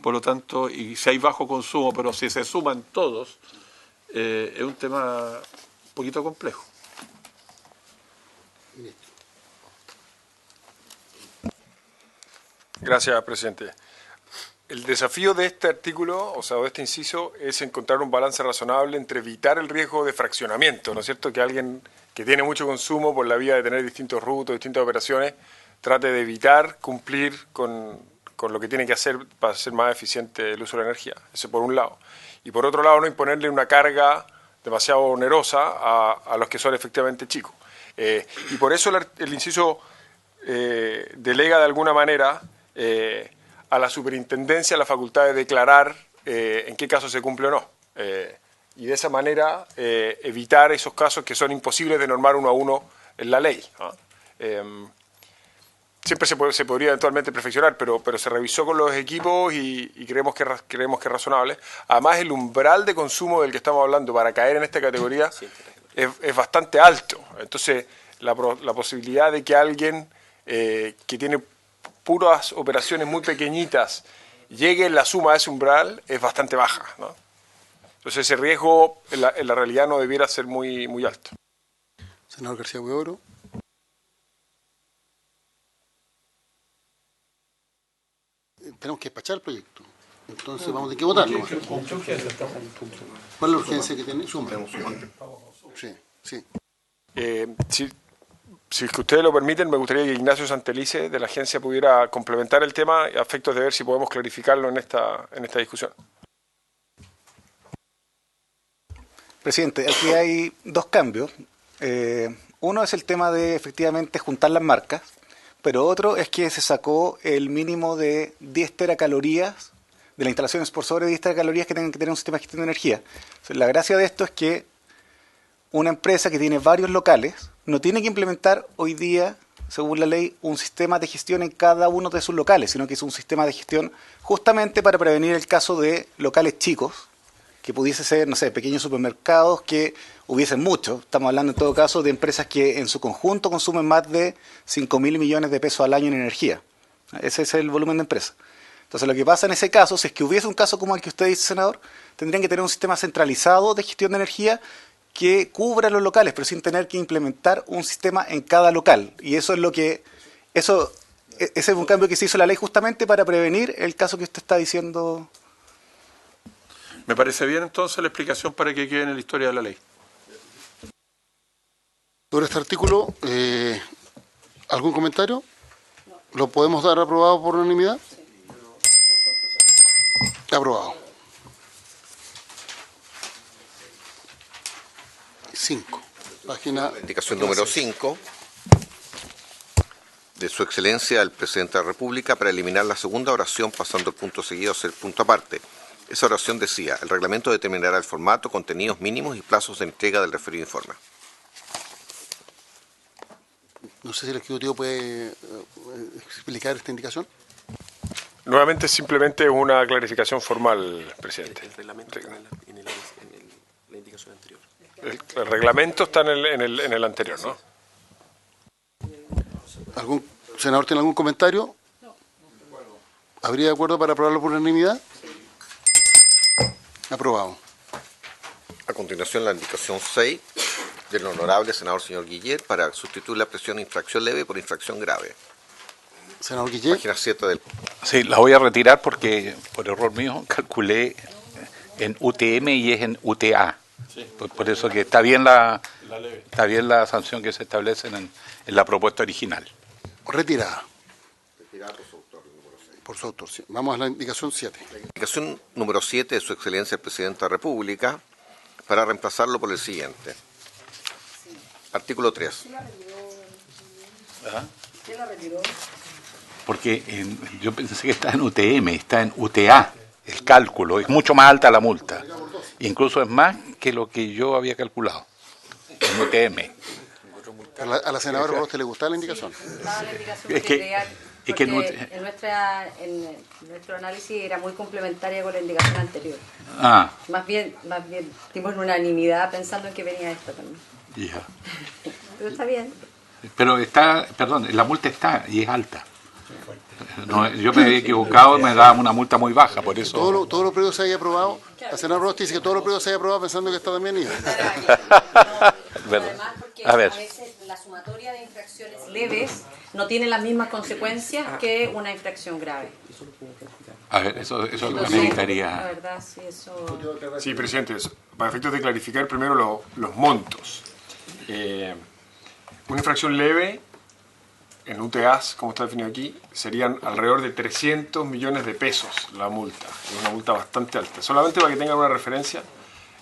S6: Por lo tanto, y si hay bajo consumo, pero si se suman todos, es un tema un poquito complejo.
S7: Gracias, presidente. El desafío de este artículo, o sea, de este inciso, es encontrar un balance razonable entre evitar el riesgo de fraccionamiento, ¿no es cierto? Que alguien que tiene mucho consumo por la vía de tener distintos rutos, distintas operaciones, trate de evitar cumplir con lo que tiene que hacer para ser más eficiente el uso de la energía. Eso por un lado. Y por otro lado, no imponerle una carga demasiado onerosa a los que son efectivamente chicos. Y por eso el inciso delega de alguna manera a la superintendencia la facultad de declarar en qué caso se cumple o no. Y de esa manera evitar esos casos que son imposibles de normar uno a uno en la ley, ¿no? Siempre se podría eventualmente perfeccionar, pero se revisó con los equipos y creemos que es razonable. Además, el umbral de consumo del que estamos hablando para caer en esta categoría es bastante alto. Entonces, la posibilidad de que alguien que tiene puras operaciones muy pequeñitas llegue en la suma de ese umbral es bastante baja, ¿no? Entonces, ese riesgo en la realidad no debiera ser muy, muy alto.
S1: Senador García Huidobro. Tenemos que despachar el proyecto. Entonces vamos a tener que votarlo. ¿Cuál es la urgencia que tiene? Suma. Sí.
S7: Si es que ustedes lo permiten, me gustaría que Ignacio Santelice de la agencia pudiera complementar el tema a efectos de ver si podemos clarificarlo en esta discusión.
S8: Presidente, aquí hay dos cambios. Uno es el tema de efectivamente juntar las marcas, pero otro es que se sacó el mínimo de 10 teracalorías de las instalaciones por sobre 10 teracalorías que tengan que tener un sistema de gestión de energía. Entonces, la gracia de esto es que una empresa que tiene varios locales no tiene que implementar hoy día, según la ley, un sistema de gestión en cada uno de sus locales, sino que es un sistema de gestión justamente para prevenir el caso de locales chicos, que pudiese ser, no sé, pequeños supermercados que hubiesen muchos. Estamos hablando en todo caso de empresas que en su conjunto consumen más de 5.000 millones de pesos al año en energía. Ese es el volumen de empresas. Entonces lo que pasa en ese caso, si es que hubiese un caso como el que usted dice, senador, tendrían que tener un sistema centralizado de gestión de energía que cubra los locales, pero sin tener que implementar un sistema en cada local. Y eso es lo que... ese es un cambio que se hizo en la ley justamente para prevenir el caso que usted está diciendo.
S6: Me parece bien entonces la explicación para que quede en la historia de la ley.
S1: Sobre este artículo, ¿algún comentario? ¿Lo podemos dar aprobado por unanimidad? Aprobado. 5. Página.
S3: Indicación número 5 de Su Excelencia el Presidente de la República para eliminar la segunda oración pasando el punto seguido a ser punto aparte. Esa oración decía: el reglamento determinará el formato, contenidos mínimos y plazos de entrega del referido informe.
S1: No sé si el Ejecutivo puede explicar esta indicación.
S7: Nuevamente, simplemente una clarificación formal, presidente.
S9: El reglamento está en la indicación anterior.
S7: El reglamento está en el anterior, ¿no?
S1: ¿Algún senador tiene algún comentario? ¿Habría de acuerdo para aprobarlo por unanimidad? Aprobado.
S3: A continuación, la indicación 6 del honorable senador señor Guillet para sustituir la expresión infracción leve por infracción grave.
S1: Senador Guillet.
S3: Página 7 del...
S4: Sí, la voy a retirar porque por error mío calculé en UTM y es en UTA. Sí. Por eso que está bien la sanción que se establece en la propuesta original.
S1: Retirada.
S3: Retirada por su autor, el número 6.
S1: Por su autor, sí. Vamos a la indicación 7.
S3: La indicación número 7 de Su Excelencia el Presidente de la República para reemplazarlo por el siguiente. Artículo 3.
S2: ¿Quién lo retiró?
S4: Porque yo pensé que está en UTM, está en UTA, el cálculo, es mucho más alta la multa. Incluso es más que lo que yo había calculado, en UTM.
S1: A la senadora, ¿a usted le gustaba la indicación?
S2: La indicación
S4: Es que Es que
S2: Porque en nuestro análisis era muy complementaria con la indicación anterior.
S4: Ah,
S2: Más bien dimos unanimidad pensando en que venía esto también.
S4: ya.
S2: Pero está bien.
S4: Pero está, perdón, la multa está y es alta. No, yo me había equivocado, me daban una multa muy baja, por eso...
S1: Todos los proyectos se había aprobado. La senadora Rosti dice que todos los proyectos se había aprobado pensando que esta también iba.
S2: Además, porque
S10: A ver.
S2: a veces la sumatoria de infracciones leves no tiene las mismas consecuencias que una infracción grave.
S4: A ver, eso
S2: Entonces,
S4: ameritaría...
S2: la verdad, sí, eso...
S7: Sí, presidente, para efectos de clarificar primero los montos. Una infracción leve en UTAS, como está definido aquí, serían alrededor de 300 millones de pesos la multa. Es una multa bastante alta. Solamente para que tengan una referencia,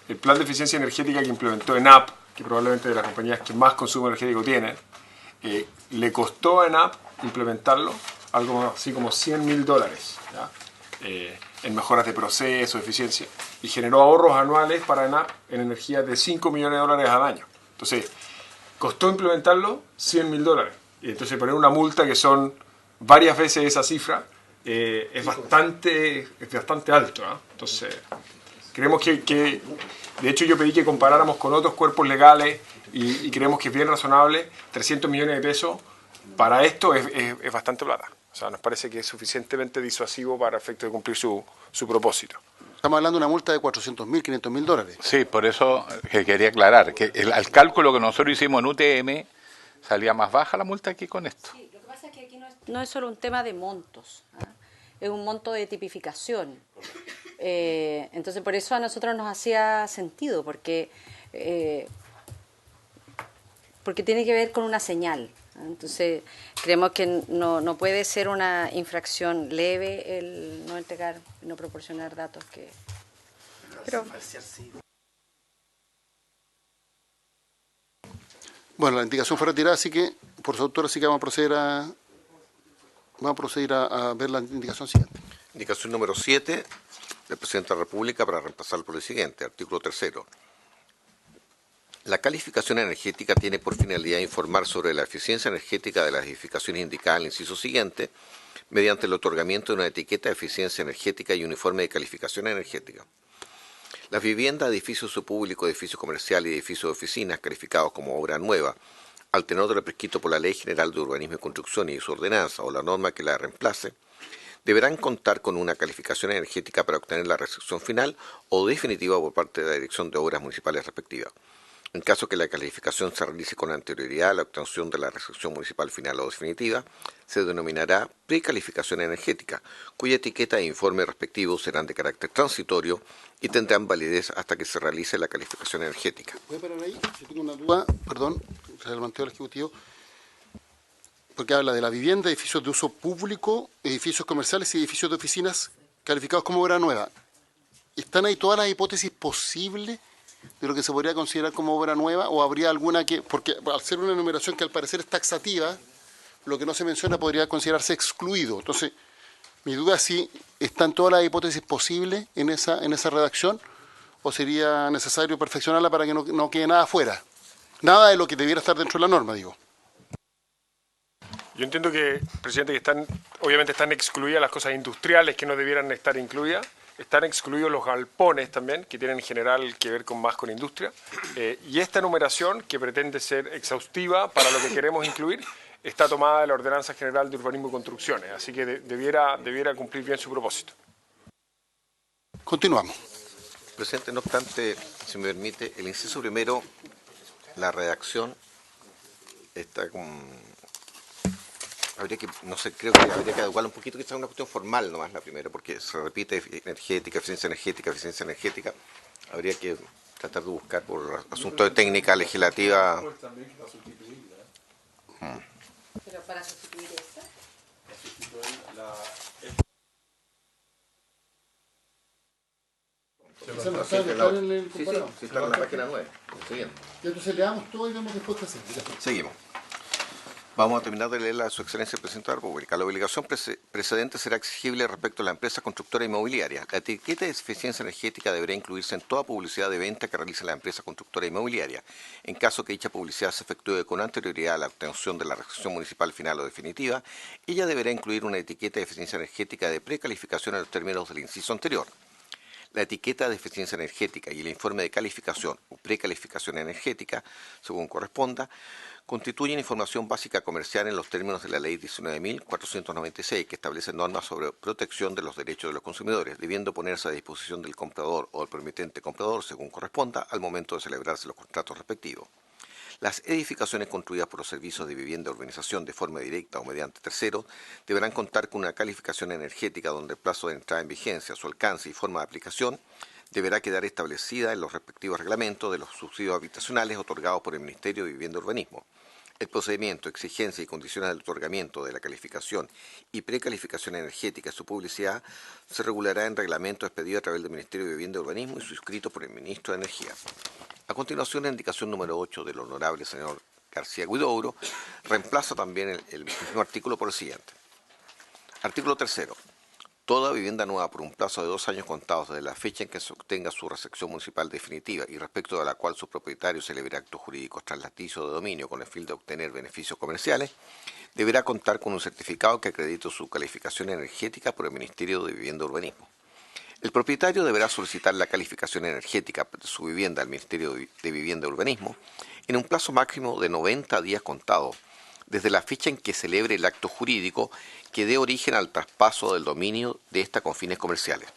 S7: el plan de eficiencia energética que implementó ENAP, que probablemente de las compañías que más consumo energético tienen, le costó a ENAP implementarlo algo así como $100.000, ¿ya? En mejoras de proceso, eficiencia, y generó ahorros anuales para ENAP en energía de $5 millones al año. Entonces, costó implementarlo $100.000. Y entonces poner una multa que son varias veces esa cifra es bastante alto, ¿no? Entonces, creemos que de hecho yo pedí que comparáramos con otros cuerpos legales y creemos que es bien razonable. 300 millones de pesos para esto es bastante plata. O sea, nos parece que es suficientemente disuasivo para efecto de cumplir su propósito.
S1: Estamos hablando de una multa de $400.000, $500.000.
S4: Sí, por eso que quería aclarar, que el cálculo que nosotros hicimos en UTM salía más baja la multa que con esto.
S2: Sí, lo que pasa es que aquí no es solo un tema de montos, ¿ah? Es un monto de tipificación. Entonces, por eso a nosotros nos hacía sentido, porque tiene que ver con una señal. Entonces, creemos que no puede ser una infracción leve el no entregar, no proporcionar datos que... Pero,
S1: Bueno, la indicación fue retirada, así que, por su autor, así que vamos a proceder a ver la indicación siguiente.
S3: Indicación número 7 del Presidente de la República para reemplazar por el siguiente, artículo 3. La calificación energética tiene por finalidad informar sobre la eficiencia energética de las edificaciones indicadas en el inciso siguiente mediante el otorgamiento de una etiqueta de eficiencia energética y un informe de calificación energética. Las viviendas, edificios de uso público, edificios comerciales y edificios de oficinas calificados como obra nueva, al tenor de lo prescrito por la Ley General de Urbanismo y Construcción y su ordenanza o la norma que la reemplace, deberán contar con una calificación energética para obtener la recepción final o definitiva por parte de la Dirección de Obras Municipales respectiva. En caso que la calificación se realice con anterioridad a la obtención de la recepción municipal final o definitiva, se denominará precalificación energética, cuya etiqueta e informe respectivos serán de carácter transitorio y tendrán validez hasta que se realice la calificación energética.
S1: ¿Puede parar ahí? Yo tengo una duda, perdón, se lo planteó el Ejecutivo, porque habla de la vivienda, edificios de uso público, edificios comerciales y edificios de oficinas calificados como obra nueva. ¿Están ahí todas las hipótesis posibles de lo que se podría considerar como obra nueva, o habría alguna que, porque al ser una enumeración que al parecer es taxativa, lo que no se menciona podría considerarse excluido? Entonces, mi duda es si están todas las hipótesis posibles en esa redacción, o sería necesario perfeccionarla para que no quede nada fuera. Nada de lo que debiera estar dentro de la norma, digo.
S7: Yo entiendo que, presidente, que obviamente están excluidas las cosas industriales que no debieran estar incluidas. Están excluidos los galpones también, que tienen en general que ver más con industria. Y esta numeración, que pretende ser exhaustiva para lo que queremos incluir, está tomada de la Ordenanza General de Urbanismo y Construcciones. Así que debiera cumplir bien su propósito.
S1: Continuamos.
S3: Presidente, no obstante, si me permite, el inciso primero, la redacción está con... Habría que, no sé, creo que habría que adecuarla un poquito, que sea una cuestión formal nomás la primera, porque se repite eficiencia energética. Habría que tratar de buscar por asuntos de técnica legislativa.
S2: pero para sustituir esta...
S3: Sí, está en la página 9.
S1: Y entonces leamos todo y vemos después qué hacemos.
S3: Seguimos. Vamos a terminar de leerla a su excelencia el presidente de la República. La obligación precedente será exigible respecto a la empresa constructora inmobiliaria. La etiqueta de eficiencia energética deberá incluirse en toda publicidad de venta que realice la empresa constructora inmobiliaria, en caso que dicha publicidad se efectúe con anterioridad a la obtención de la resolución municipal final o definitiva. Ella deberá incluir una etiqueta de eficiencia energética de precalificación en los términos del inciso anterior. La etiqueta de eficiencia energética y el informe de calificación o precalificación energética, según corresponda, constituyen información básica comercial en los términos de la Ley 19.496, que establece normas sobre protección de los derechos de los consumidores, debiendo ponerse a disposición del comprador o del permitente comprador, según corresponda, al momento de celebrarse los contratos respectivos. Las edificaciones construidas por los servicios de vivienda y urbanización de forma directa o mediante terceros deberán contar con una calificación energética donde el plazo de entrada en vigencia, su alcance y forma de aplicación deberá quedar establecida en los respectivos reglamentos de los subsidios habitacionales otorgados por el Ministerio de Vivienda y Urbanismo. El procedimiento, exigencia y condiciones del otorgamiento de la calificación y precalificación energética y su publicidad se regulará en reglamento expedido a través del Ministerio de Vivienda y Urbanismo y suscrito por el Ministro de Energía. A continuación, la indicación número 8 del honorable señor García Huidobro reemplaza también el mismo artículo por el siguiente. Artículo 3. Toda vivienda nueva por un plazo de 2 años contados desde la fecha en que se obtenga su recepción municipal definitiva y respecto de la cual su propietario celebre actos jurídicos traslaticios de dominio con el fin de obtener beneficios comerciales, deberá contar con un certificado que acredite su calificación energética por el Ministerio de Vivienda y Urbanismo. El propietario deberá solicitar la calificación energética de su vivienda al Ministerio de Vivienda y Urbanismo en un plazo máximo de 90 días contados desde la fecha en que celebre el acto jurídico que dé origen al traspaso del dominio de esta con fines comerciales.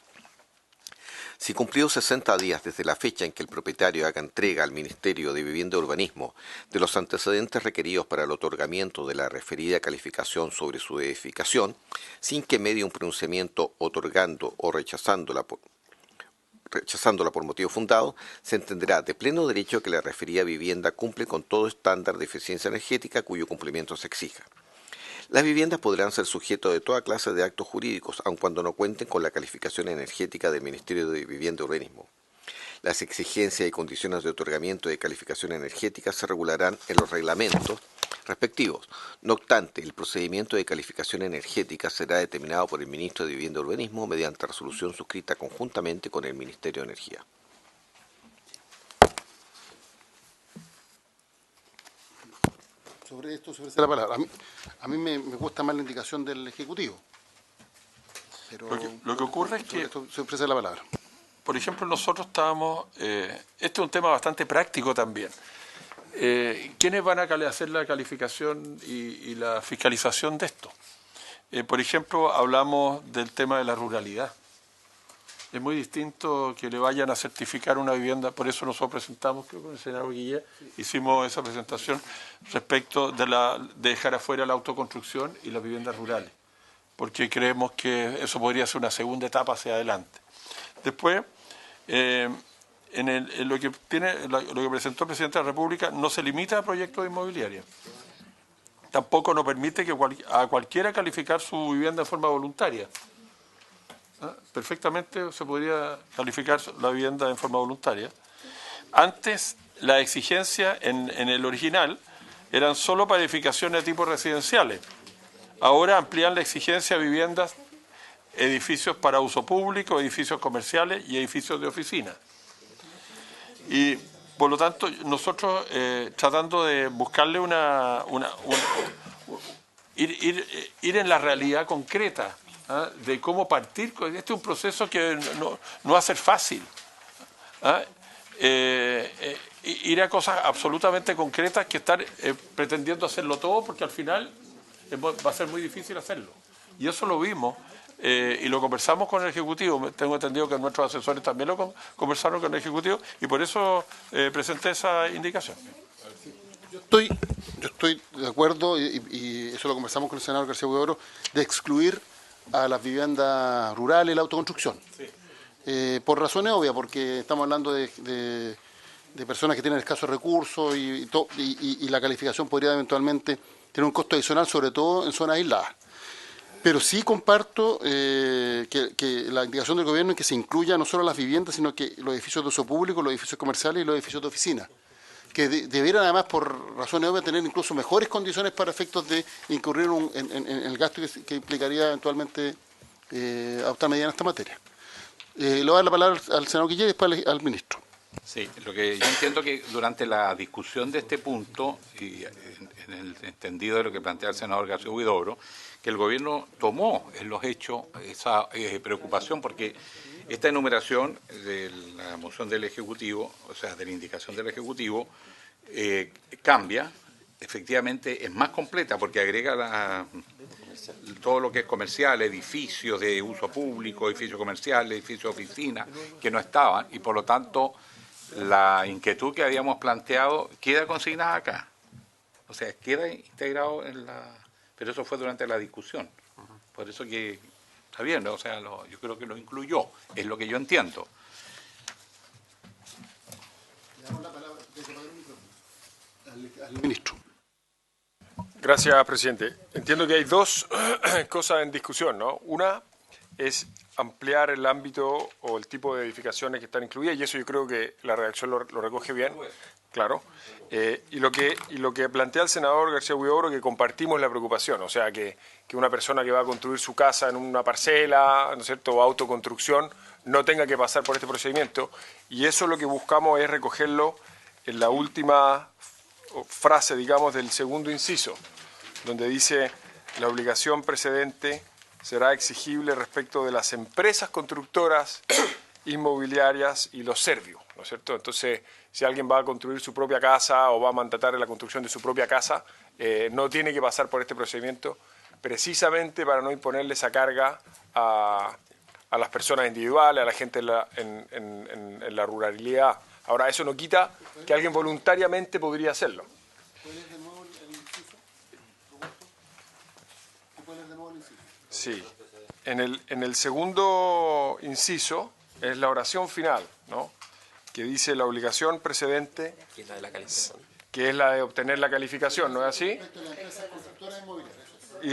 S3: Si cumplidos 60 días desde la fecha en que el propietario haga entrega al Ministerio de Vivienda y Urbanismo de los antecedentes requeridos para el otorgamiento de la referida calificación sobre su edificación, sin que medie un pronunciamiento otorgando o rechazándola por motivo fundado, se entenderá de pleno derecho que la referida vivienda cumple con todo estándar de eficiencia energética cuyo cumplimiento se exija. Las viviendas podrán ser sujeto de toda clase de actos jurídicos, aun cuando no cuenten con la calificación energética del Ministerio de Vivienda y Urbanismo. Las exigencias y condiciones de otorgamiento de calificación energética se regularán en los reglamentos respectivos. No obstante, el procedimiento de calificación energética será determinado por el Ministro de Vivienda y Urbanismo mediante resolución suscrita conjuntamente con el Ministerio de Energía.
S1: Sobre esto se ofrece la palabra. A mí me gusta más la indicación del Ejecutivo. Pero
S6: lo que ocurre es que
S1: esto se ofrece la palabra.
S6: Por ejemplo, nosotros estábamos, este es un tema bastante práctico también. ¿Quiénes van a hacer la calificación y la fiscalización de esto? Por ejemplo, hablamos del tema de la ruralidad. Es muy distinto que le vayan a certificar una vivienda, por eso nosotros presentamos, creo que con el senador Guillé, hicimos esa presentación respecto de dejar afuera la autoconstrucción y las viviendas rurales, porque creemos que eso podría ser una segunda etapa hacia adelante. Después, lo que presentó el presidente de la República no se limita a proyectos inmobiliarios. Tampoco nos permite que a cualquiera calificar su vivienda de forma voluntaria. Perfectamente se podría calificar la vivienda en forma voluntaria. Antes, la exigencia en el original eran solo para edificaciones de tipo residenciales. Ahora amplían la exigencia a viviendas, edificios para uso público, edificios comerciales y edificios de oficina. Y por lo tanto, nosotros tratando de buscarle ir en la realidad concreta, de cómo partir. Este es un proceso que no va a ser fácil. Ir a cosas absolutamente concretas que estar pretendiendo hacerlo todo, porque al final va a ser muy difícil hacerlo. Y eso lo vimos y lo conversamos con el Ejecutivo. Tengo entendido que nuestros asesores también lo conversaron con el Ejecutivo y por eso presenté esa indicación.
S1: Yo estoy de acuerdo, y eso lo conversamos con el senador García Huidobro, de excluir a las viviendas rurales y la autoconstrucción. Sí. Por razones obvias, porque estamos hablando de personas que tienen escasos recursos y la calificación podría eventualmente tener un costo adicional, sobre todo en zonas aisladas. Pero sí comparto que la indicación del gobierno es que se incluya no solo las viviendas, sino que los edificios de uso público, los edificios comerciales y los edificios de oficina. que debieran además por razones obvias tener incluso mejores condiciones para efectos de incurrir en el gasto que implicaría eventualmente adoptar medidas en esta materia. Le voy a dar la palabra al senador Guillén y después al ministro.
S4: Sí, lo que yo entiendo que durante la discusión de este punto, y en el entendido de lo que plantea el senador García Huidobro, que el gobierno tomó en los hechos esa preocupación, porque esta enumeración de la moción del Ejecutivo, o sea, de la indicación del Ejecutivo, cambia, efectivamente es más completa, porque agrega todo lo que es comercial, edificios de uso público, edificios comerciales, edificios de oficina, que no estaban, y por lo tanto la inquietud que habíamos planteado queda consignada acá. O sea, queda integrado en la... Pero eso fue durante la discusión. Por eso que está bien, ¿no? O sea, yo creo que lo incluyó, es lo que yo entiendo.
S1: Le damos la palabra al ministro.
S7: Gracias, presidente. Entiendo que hay dos cosas en discusión, ¿no? Una es ampliar el ámbito o el tipo de edificaciones que están incluidas, y eso yo creo que la redacción lo recoge bien, claro. Y lo que plantea el senador García Huidobro, que compartimos la preocupación, o sea, que una persona que va a construir su casa en una parcela, ¿no es cierto?, o autoconstrucción, no tenga que pasar por este procedimiento, y eso lo que buscamos es recogerlo en la última frase, digamos, del segundo inciso, donde dice: la obligación precedente será exigible respecto de las empresas constructoras inmobiliarias y los servios, ¿no es cierto? Entonces, si alguien va a construir su propia casa o va a mandatar la construcción de su propia casa, no tiene que pasar por este procedimiento, precisamente para no imponerle esa carga a las personas individuales, a la gente en la ruralidad. Ahora, eso no quita que alguien voluntariamente podría hacerlo.
S1: ¿Puedes de nuevo el inciso, Roberto? ¿Puedes de nuevo el inciso?
S7: Sí. En el segundo inciso es la oración final, ¿no?, que dice la obligación precedente,
S9: Que es la de la calificación.
S7: que es la de obtener la calificación, ¿no es así?
S1: Respecto a las empresas constructoras inmobiliarias.
S7: Y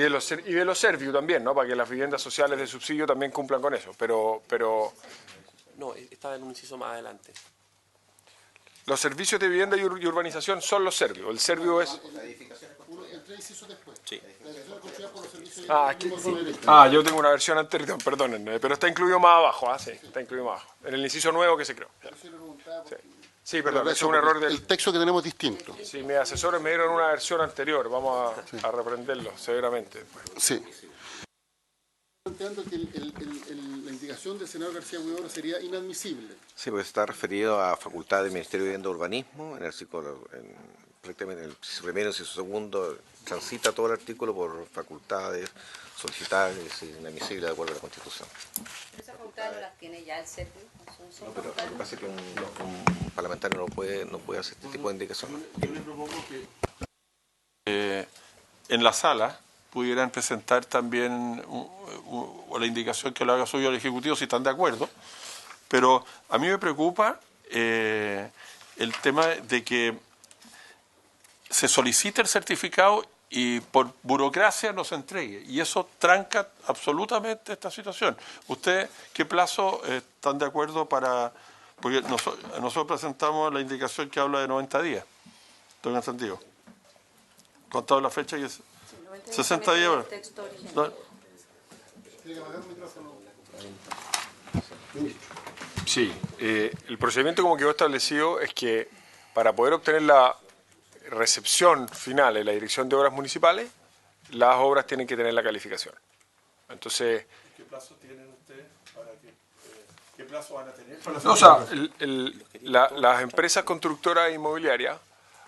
S7: de los servicios también, ¿no?, para que las viviendas sociales de subsidio también cumplan con eso. Pero
S9: No, estaba en un inciso más adelante.
S7: los servicios de vivienda y urbanización son los servicios. El servio es...
S1: El tres incisos después.
S9: Sí.
S1: La edificación construida por los servicios
S7: Aquí,
S1: sí.
S7: yo tengo una versión anterior, perdónenme, pero está incluido más abajo, sí, está incluido más abajo, en el inciso nuevo que se creó. Sí, perdón, eso es un error del...
S1: El texto que tenemos es distinto.
S7: Sí, mis asesores me dieron una versión anterior, vamos a reprenderlo severamente.
S1: Sí. Planteando que la indicación del senador García Huidobro sería inadmisible.
S3: Sí, pues está referido a facultad del Ministerio de Vivienda y Urbanismo, en el artículo, prácticamente en el primero y el segundo, transita todo el artículo por facultades, solicitar, es inadmisible de acuerdo a la Constitución.
S2: ¿Esas facultades no las tiene ya el servicio?
S3: No, pero lo que pasa es que un parlamentario no puede hacer este tipo de indicaciones.
S6: Yo le propongo que en la sala pudieran presentar también la indicación que lo haga suyo al Ejecutivo si están de acuerdo, pero a mí me preocupa el tema de que se solicite el certificado y por burocracia no se entregue, y eso tranca absolutamente esta situación. ¿Usted qué plazo están de acuerdo para...? Porque nosotros presentamos la indicación que habla de 90 días, tengo entendido. Contado la fecha y es 60 días ahora. ¿No?
S7: Sí, el procedimiento como quedó establecido es que para poder obtener la recepción final en la Dirección de Obras Municipales, las obras tienen que tener la calificación. Entonces...
S6: ¿Qué plazo tienen ustedes para que... ¿Qué plazo van a tener?
S7: No, o sea, las empresas constructoras inmobiliarias,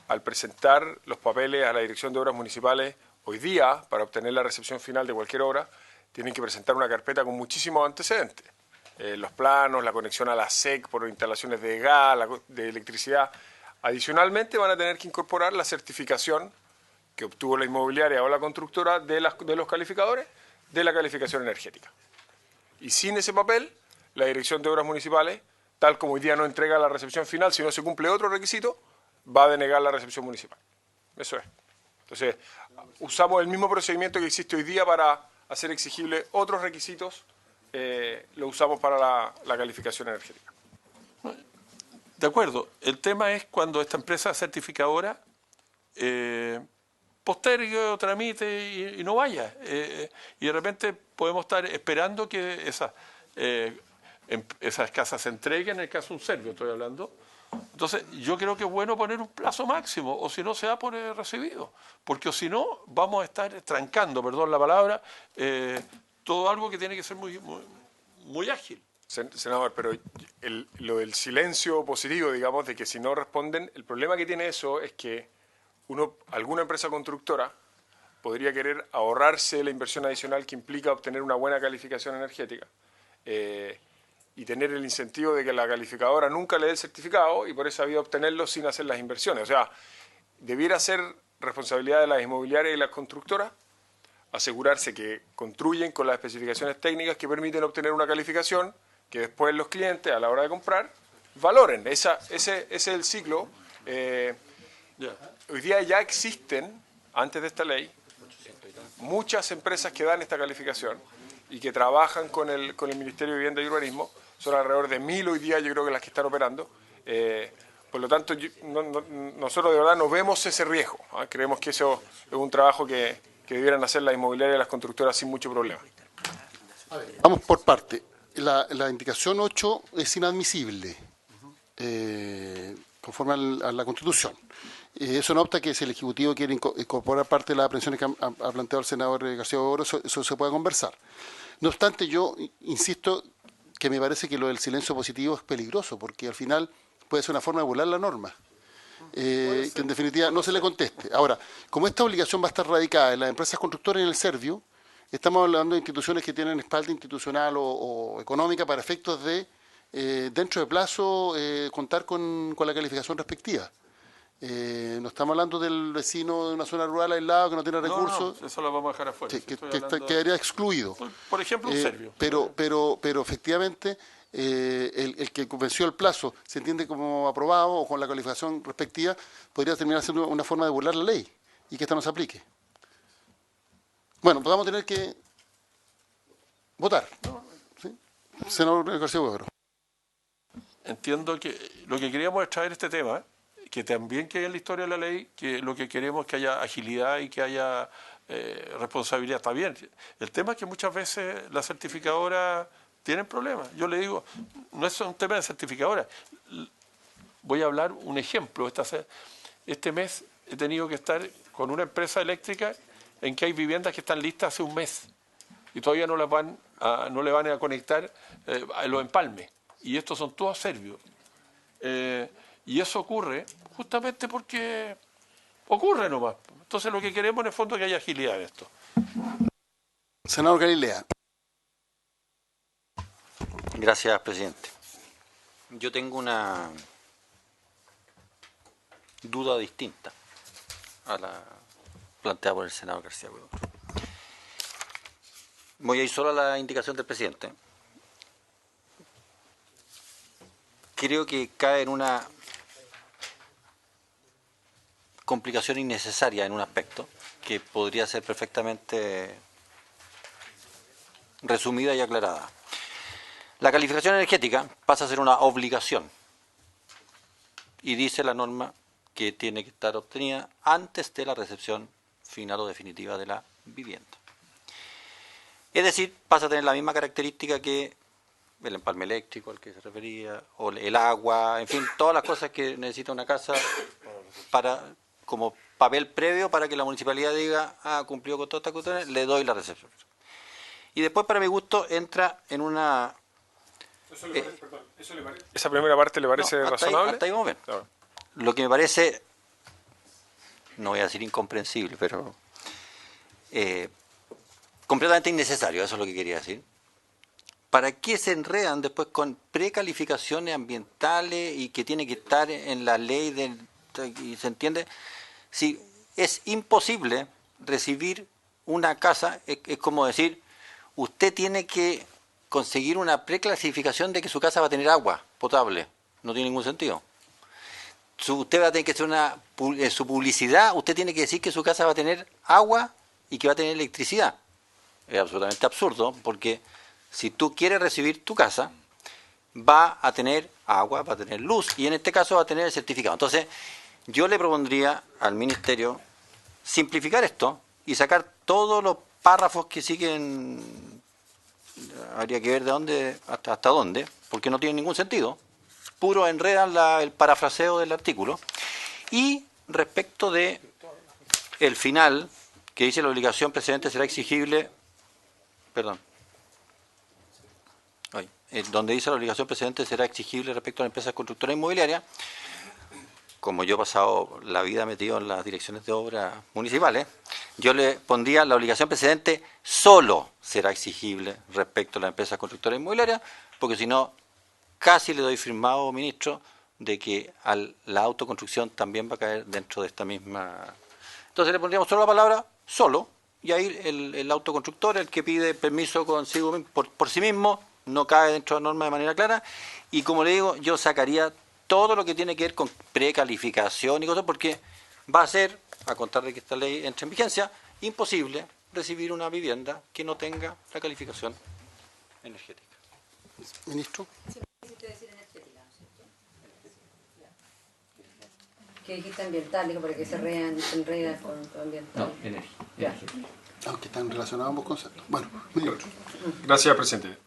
S7: al presentar los papeles a la Dirección de Obras Municipales hoy día, para obtener la recepción final de cualquier obra, tienen que presentar una carpeta con muchísimos antecedentes. Los planos, la conexión a la SEC por instalaciones de gas, de electricidad. Adicionalmente van a tener que incorporar la certificación que obtuvo la inmobiliaria o la constructora de los calificadores de la calificación energética. Y sin ese papel, la Dirección de Obras Municipales, tal como hoy día no entrega la recepción final, si no se cumple otro requisito, va a denegar la recepción municipal. Eso es. Entonces, usamos el mismo procedimiento que existe hoy día para hacer exigibles otros requisitos, lo usamos para la calificación energética.
S6: De acuerdo. El tema es cuando esta empresa certificadora postergue o tramite y no vaya. Y de repente podemos estar esperando que esas casas se entreguen, en el caso de un Servio estoy hablando. Entonces, yo creo que es bueno poner un plazo máximo, o si no, se da por recibido. Porque si no, vamos a estar trancando, perdón la palabra, todo algo que tiene que ser muy ágil.
S7: Senador, pero lo del silencio positivo, digamos, de que si no responden, el problema que tiene eso es que alguna empresa constructora podría querer ahorrarse la inversión adicional que implica obtener una buena calificación energética y tener el incentivo de que la calificadora nunca le dé el certificado y por esa vía obtenerlo sin hacer las inversiones. O sea, debiera ser responsabilidad de las inmobiliarias y las constructoras asegurarse que construyen con las especificaciones técnicas que permiten obtener una calificación que después los clientes, a la hora de comprar, valoren. Ese es el ciclo. Hoy día ya existen, antes de esta ley, muchas empresas que dan esta calificación y que trabajan con el Ministerio de Vivienda y Urbanismo. Son alrededor de 1000 hoy día, yo creo que las que están operando. Por lo tanto, nosotros de verdad no vemos ese riesgo. Creemos que eso es un trabajo que debieran hacer las inmobiliarias y las constructoras sin mucho problema.
S1: Vamos por parte. La indicación 8 es inadmisible, conforme a la Constitución. Eso no obsta que si el Ejecutivo quiere incorporar parte de las aprehensiones que ha planteado el senador García Huidobro, eso se puede conversar. No obstante, yo insisto que me parece que lo del silencio positivo es peligroso, porque al final puede ser una forma de burlar la norma, que en definitiva no se le conteste. Ahora, como esta obligación va a estar radicada en las empresas constructoras y en el Servio, estamos hablando de instituciones que tienen espalda institucional o económica para efectos de, dentro de plazo, contar con la calificación respectiva. No estamos hablando del vecino de una zona rural aislado que no tiene recursos.
S6: No, eso lo vamos a dejar afuera.
S1: Que quedaría excluido.
S6: Por ejemplo, un Servio.
S1: Pero efectivamente, el que venció el plazo se entiende como aprobado o con la calificación respectiva, podría terminar siendo una forma de burlar la ley y que esta no se aplique. Bueno, pues vamos a tener que votar. ¿Sí? Senador García Huidobro.
S6: Entiendo que lo que queríamos es traer este tema, que también quede en la historia de la ley, que lo que queremos es que haya agilidad y que haya responsabilidad. Está bien. El tema es que muchas veces las certificadoras tienen problemas. Yo le digo, no es un tema de certificadora. Voy a hablar un ejemplo. Este mes he tenido que estar con una empresa eléctrica en que hay viviendas que están listas hace un mes y todavía no le van a conectar a los empalmes. Y estos son todos Servios. Y eso ocurre justamente porque ocurre nomás. Entonces lo que queremos en el fondo es que haya agilidad en esto.
S1: Senador Galilea.
S5: Gracias, presidente. Yo tengo una duda distinta a la planteada por el senador García Huidobro. Voy a ir solo a la indicación del presidente. Creo que cae en una complicación innecesaria en un aspecto que podría ser perfectamente resumida y aclarada. La calificación energética pasa a ser una obligación y dice la norma que tiene que estar obtenida antes de la recepción final o definitiva de la vivienda. Es decir, pasa a tener la misma característica que el empalme eléctrico al que se refería, o el agua, en fin, todas las cosas que necesita una casa como papel previo para que la municipalidad diga, cumplió con todas estas cuestiones, le doy la recepción. Y después, para mi gusto, entra en una...
S7: ¿Esa primera parte le parece razonable?
S5: Hasta ahí vamos bien. Claro. Lo que me parece, no voy a decir incomprensible, pero completamente innecesario, eso es lo que quería decir. ¿Para qué se enredan después con precalificaciones ambientales y que tiene que estar en la ley y se entiende? Si es imposible recibir una casa, es como decir, usted tiene que conseguir una preclasificación de que su casa va a tener agua potable. No tiene ningún sentido. Usted va a tener que hacer su publicidad, usted tiene que decir que su casa va a tener agua y que va a tener electricidad. Es absolutamente absurdo, porque si tú quieres recibir tu casa, va a tener agua, va a tener luz y en este caso va a tener el certificado. Entonces, yo le propondría al Ministerio simplificar esto y sacar todos los párrafos que siguen, habría que ver de dónde hasta dónde, porque no tiene ningún sentido, puro enredan el parafraseo del artículo. Y respecto de el final, que dice la obligación precedente será exigible, donde dice la obligación precedente será exigible respecto a la empresa constructora inmobiliaria, como yo he pasado la vida metido en las direcciones de obras municipales, yo le pondría la obligación precedente solo será exigible respecto a la empresa constructora inmobiliaria, porque si no, casi le doy firmado, ministro, de que la autoconstrucción también va a caer dentro de esta misma. Entonces le pondríamos solo la palabra solo, y ahí el autoconstructor, el que pide permiso consigo por sí mismo, no cae dentro de la norma de manera clara, y como le digo, yo sacaría todo lo que tiene que ver con precalificación y cosas, porque va a ser, a contar de que esta ley entre en vigencia, imposible recibir una vivienda que no tenga la calificación energética.
S1: Ministro.
S2: Que dijiste ambiental, dijo, para que se enreda con ambiental.
S5: No, energía.
S2: Ya.
S1: Aunque están relacionados ambos conceptos. Bueno, ministro.
S7: Gracias, presidente.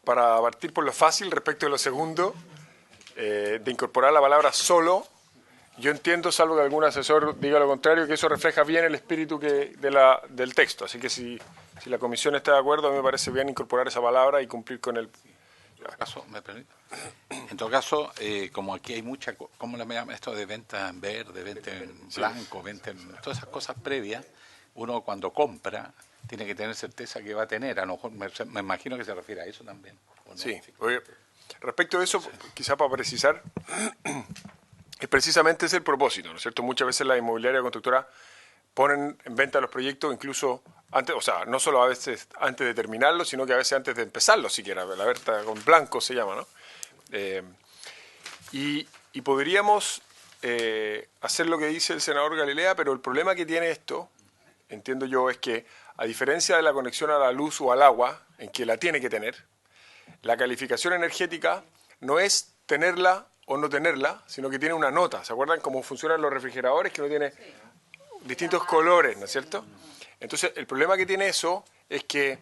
S7: Para partir por lo fácil, respecto de lo segundo, de incorporar la palabra solo, yo entiendo, salvo que algún asesor diga lo contrario, que eso refleja bien el espíritu del texto. Así que si la comisión está de acuerdo, a mí me parece bien incorporar esa palabra y cumplir con el.
S4: ¿Me permite? En todo caso, como aquí hay mucha, ¿cómo le llaman esto de venta en verde, venta en blanco, venta en todas esas cosas previas? Uno cuando compra tiene que tener certeza que va a tener, a lo mejor me imagino que se refiere a eso también. ¿O no?
S7: Sí, respecto de eso, quizá para precisar, precisamente es el propósito, ¿no es cierto? Muchas veces la inmobiliaria constructora ponen en venta los proyectos incluso antes, o sea, no solo a veces antes de terminarlos, sino que a veces antes de empezarlos siquiera, la venta con blanco se llama, ¿no? Y podríamos hacer lo que dice el senador Galilea, pero el problema que tiene esto, entiendo yo, es que a diferencia de la conexión a la luz o al agua, en que la tiene que tener, la calificación energética no es tenerla o no tenerla, sino que tiene una nota. ¿Se acuerdan cómo funcionan los refrigeradores? Que uno tiene distintos colores, ¿no es cierto? Entonces, el problema que tiene eso es que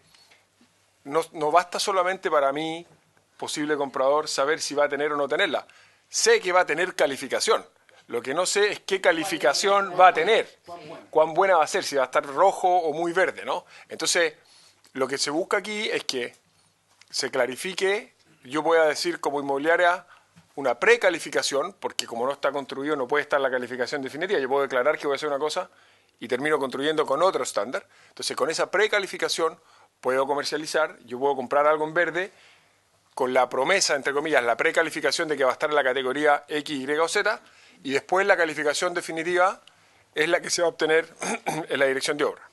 S7: no basta solamente para mí, posible comprador, saber si va a tener o no tenerla. Sé que va a tener calificación. Lo que no sé es qué calificación va a tener, cuán buena va a ser, si va a estar rojo o muy verde, ¿no? Entonces, lo que se busca aquí es que se clarifique, yo voy a decir como inmobiliaria, una precalificación, porque como no está construido no puede estar la calificación definitiva. Yo puedo declarar que voy a hacer una cosa y termino construyendo con otro estándar. Entonces, con esa precalificación puedo comercializar, yo puedo comprar algo en verde con la promesa, entre comillas, la precalificación de que va a estar en la categoría X, Y o Z, y después la calificación definitiva es la que se va a obtener en la dirección de obra.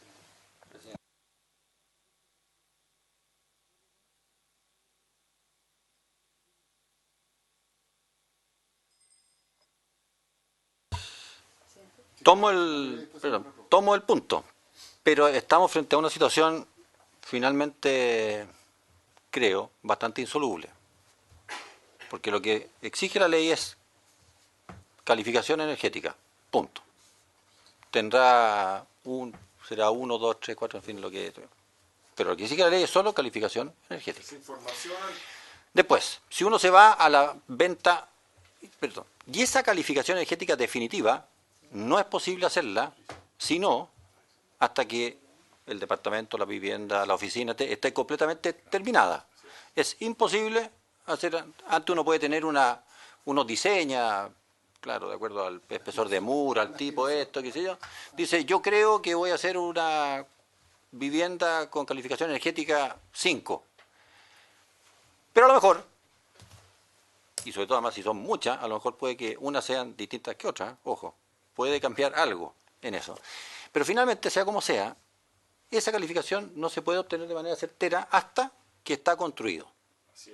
S5: Tomo el punto, pero estamos frente a una situación finalmente, creo, bastante insoluble. Porque lo que exige la ley es calificación energética, punto. Será 1, 2, 3, 4, en fin, lo que. Pero lo que exige la ley es solo calificación energética. Después, si uno se va a la venta, y esa calificación energética definitiva no es posible hacerla, sino hasta que el departamento, la vivienda, la oficina esté completamente terminada. Es imposible hacer, antes uno puede tener uno diseña, claro, de acuerdo al espesor de muro, al tipo esto, qué sé yo, dice, yo creo que voy a hacer una vivienda con calificación energética 5. Pero a lo mejor, y sobre todo además si son muchas, a lo mejor puede que unas sean distintas que otras, ojo, puede cambiar algo en eso. Pero finalmente, sea como sea, esa calificación no se puede obtener de manera certera hasta que está construido,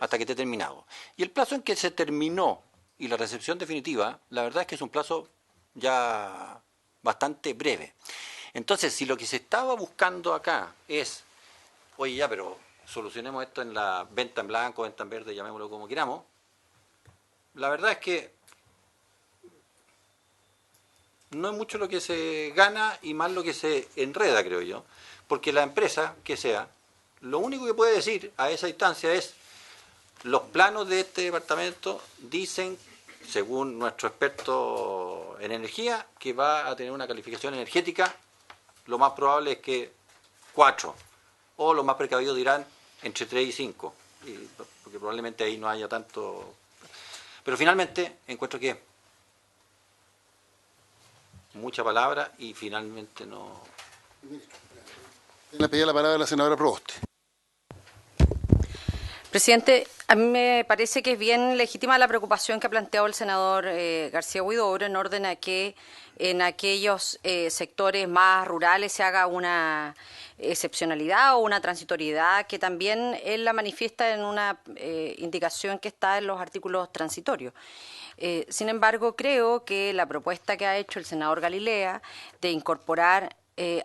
S5: hasta que esté terminado. Y el plazo en que se terminó y la recepción definitiva, la verdad es que es un plazo ya bastante breve. Entonces, si lo que se estaba buscando acá es, oye ya, pero solucionemos esto en la venta en blanco, venta en verde, llamémoslo como queramos, la verdad es que no es mucho lo que se gana y más lo que se enreda, creo yo, porque la empresa, que sea, lo único que puede decir a esa instancia es: los planos de este departamento dicen, según nuestro experto en energía, que va a tener una calificación energética, lo más probable es que 4, o los más precavidos dirán entre 3 y 5, porque probablemente ahí no haya tanto. Pero finalmente encuentro que mucha palabra y finalmente no.
S1: Le pedí la palabra a la senadora Proboste.
S2: Presidente, a mí me parece que es bien legítima la preocupación que ha planteado el senador García Huidobro en orden a que en aquellos sectores más rurales se haga una excepcionalidad o una transitoriedad que también él la manifiesta en una indicación que está en los artículos transitorios. Sin embargo, creo que la propuesta que ha hecho el senador Galilea de incorporar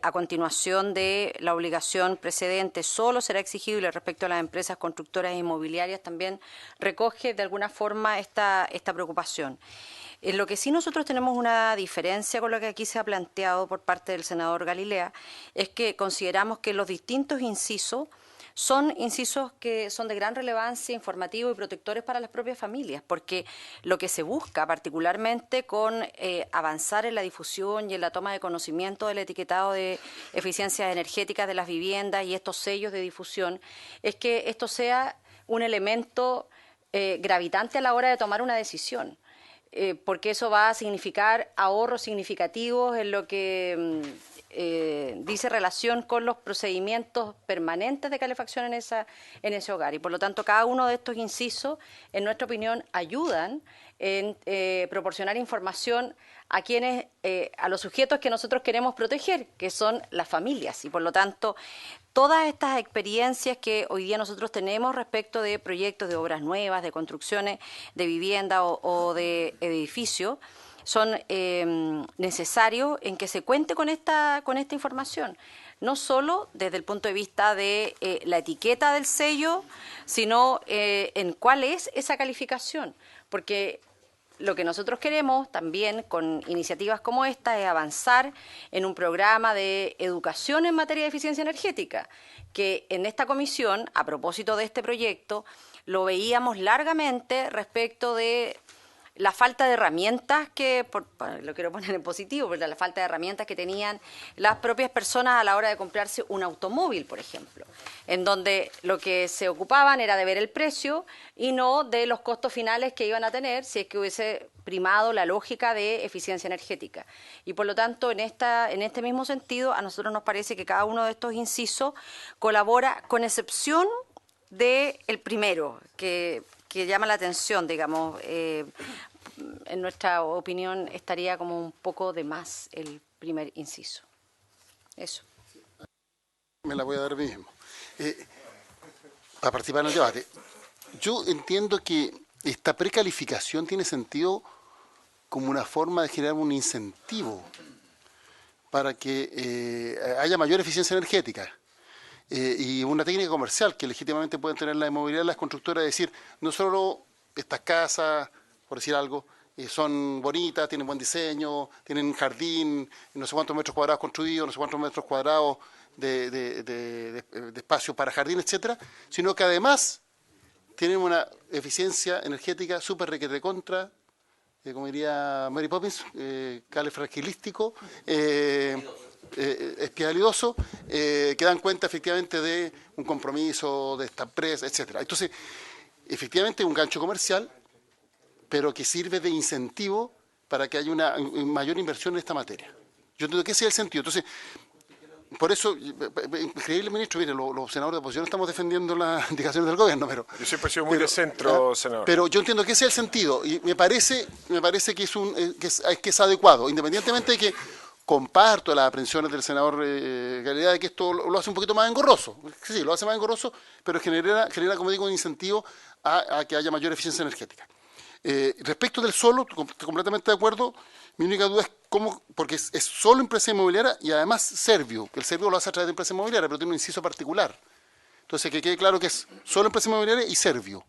S2: a continuación de la obligación precedente solo será exigible respecto a las empresas constructoras e inmobiliarias también recoge de alguna forma esta preocupación. En lo que sí nosotros tenemos una diferencia con lo que aquí se ha planteado por parte del senador Galilea es que consideramos que los distintos incisos son incisos que son de gran relevancia, informativos y protectores para las propias familias, porque lo que se busca particularmente con avanzar en la difusión y en la toma de conocimiento del etiquetado de eficiencias energéticas de las viviendas y estos sellos de difusión es que esto sea un elemento gravitante a la hora de tomar una decisión. Porque eso va a significar ahorros significativos en lo que dice relación con los procedimientos permanentes de calefacción en ese hogar. Y por lo tanto, cada uno de estos incisos, en nuestra opinión, ayudan en proporcionar información a quienes, a los sujetos que nosotros queremos proteger, que son las familias. Y por lo tanto, todas estas experiencias que hoy día nosotros tenemos respecto de proyectos de obras nuevas, de construcciones de vivienda o de edificios, son necesarios en que se cuente con esta información, no solo desde el punto de vista de la etiqueta del sello, sino en cuál es esa calificación, porque lo que nosotros queremos también con iniciativas como esta es avanzar en un programa de educación en materia de eficiencia energética, que en esta comisión, a propósito de este proyecto, lo veíamos largamente respecto de la falta de herramientas lo quiero poner en positivo, pero la falta de herramientas que tenían las propias personas a la hora de comprarse un automóvil, por ejemplo, en donde lo que se ocupaban era de ver el precio y no de los costos finales que iban a tener si es que hubiese primado la lógica de eficiencia energética. Y por lo tanto, en este mismo sentido, a nosotros nos parece que cada uno de estos incisos colabora, con excepción del primero, que llama la atención, digamos, en nuestra opinión estaría como un poco de más el primer inciso. Eso.
S1: Me la voy a dar mismo. Para participar en el debate. Yo entiendo que esta precalificación tiene sentido como una forma de generar un incentivo para que haya mayor eficiencia energética. Y una técnica comercial que legítimamente pueden tener la inmobiliaria, las constructoras, es decir, no solo estas casas, por decir algo, son bonitas, tienen buen diseño, tienen jardín, no sé cuántos metros cuadrados construidos, no sé cuántos metros cuadrados de espacio para jardín, etcétera, sino que además tienen una eficiencia energética súper requete contra, como diría Mary Poppins, calefragilístico, espialidoso, que dan cuenta efectivamente de un compromiso de esta empresa, etcétera. Entonces, efectivamente es un gancho comercial, pero que sirve de incentivo para que haya una mayor inversión en esta materia. Yo entiendo que ese es el sentido. Entonces, por eso, increíble, ministro, mire, los senadores de oposición estamos defendiendo las indicaciones del gobierno, pero...
S7: Yo siempre he sido muy de centro, senador.
S1: Pero yo entiendo que ese es el sentido, y me parece que es adecuado, independientemente de que comparto las aprensiones del senador Galilea de que esto lo hace un poquito más engorroso. Sí, lo hace más engorroso, pero genera, como digo, un incentivo a que haya mayor eficiencia energética. Respecto del solo, completamente de acuerdo. Mi única duda es cómo, porque es solo empresa inmobiliaria y además Servio, que el Servio lo hace a través de empresa inmobiliaria, pero tiene un inciso particular. Entonces, que quede claro que es solo empresa inmobiliaria y Servio,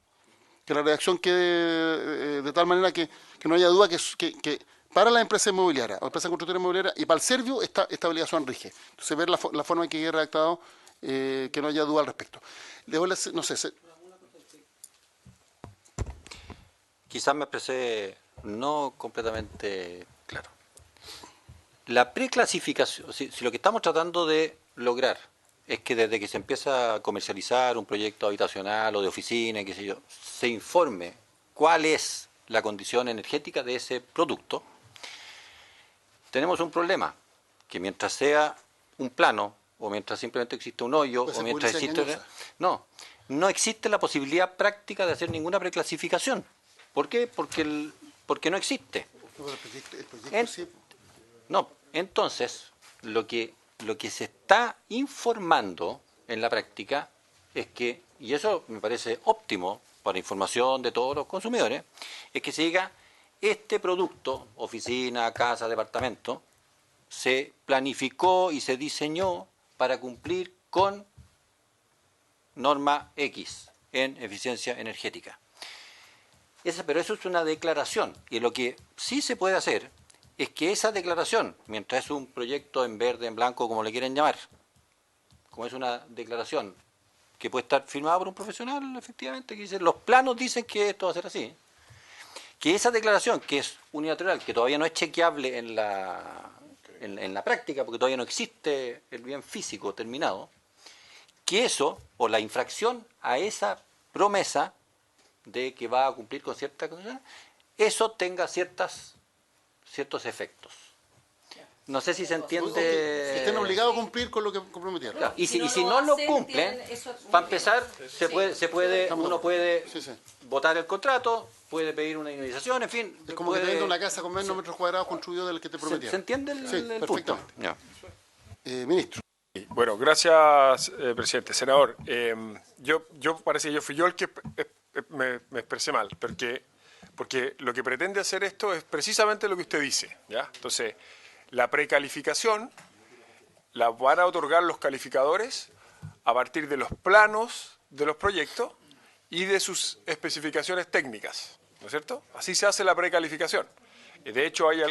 S1: que la redacción quede de tal manera que no haya duda que para la empresa inmobiliaria o empresa constructora inmobiliaria y para el Servio esta obligación rige. Entonces, ver la forma en que quede redactado, que no haya duda al respecto. No sé.
S5: Quizás me expresé no completamente claro. La preclasificación, si lo que estamos tratando de lograr es que desde que se empieza a comercializar un proyecto habitacional o de oficina, qué sé yo, se informe cuál es la condición energética de ese producto, tenemos un problema, que mientras sea un plano, o mientras simplemente existe un hoyo, o mientras existe... No existe la posibilidad práctica de hacer ninguna preclasificación. ¿Por qué? Porque no existe. Entonces, lo que se está informando en la práctica es que, y eso me parece óptimo para información de todos los consumidores, es que se diga, este producto, oficina, casa, departamento, se planificó y se diseñó para cumplir con norma X en eficiencia energética. Pero eso es una declaración, y lo que sí se puede hacer es que esa declaración, mientras es un proyecto en verde, en blanco, como le quieren llamar, como es una declaración que puede estar firmada por un profesional, efectivamente, que dice, los planos dicen que esto va a ser así, que esa declaración, que es unilateral, que todavía no es chequeable en la práctica, porque todavía no existe el bien físico terminado, que eso, o la infracción a esa promesa de que va a cumplir con cierta condición, eso tenga ciertos efectos. No sé si se entiende.
S1: Que estén obligados a cumplir con lo que comprometieron.
S5: Claro. Y si no lo cumplen, para empezar, uno puede votar el contrato, puede pedir una indemnización, en fin.
S1: Es como que te venda una casa con menos metros cuadrados construido del que te prometieron.
S5: ¿Se entiende el punto?
S1: Ya. Ministro.
S7: Bueno, gracias, presidente. Senador, parece que fui yo el que me expresé mal, porque lo que pretende hacer esto es precisamente lo que usted dice, ¿ya? Entonces, la precalificación la van a otorgar los calificadores a partir de los planos de los proyectos y de sus especificaciones técnicas, ¿no es cierto? Así se hace la precalificación. De hecho, hay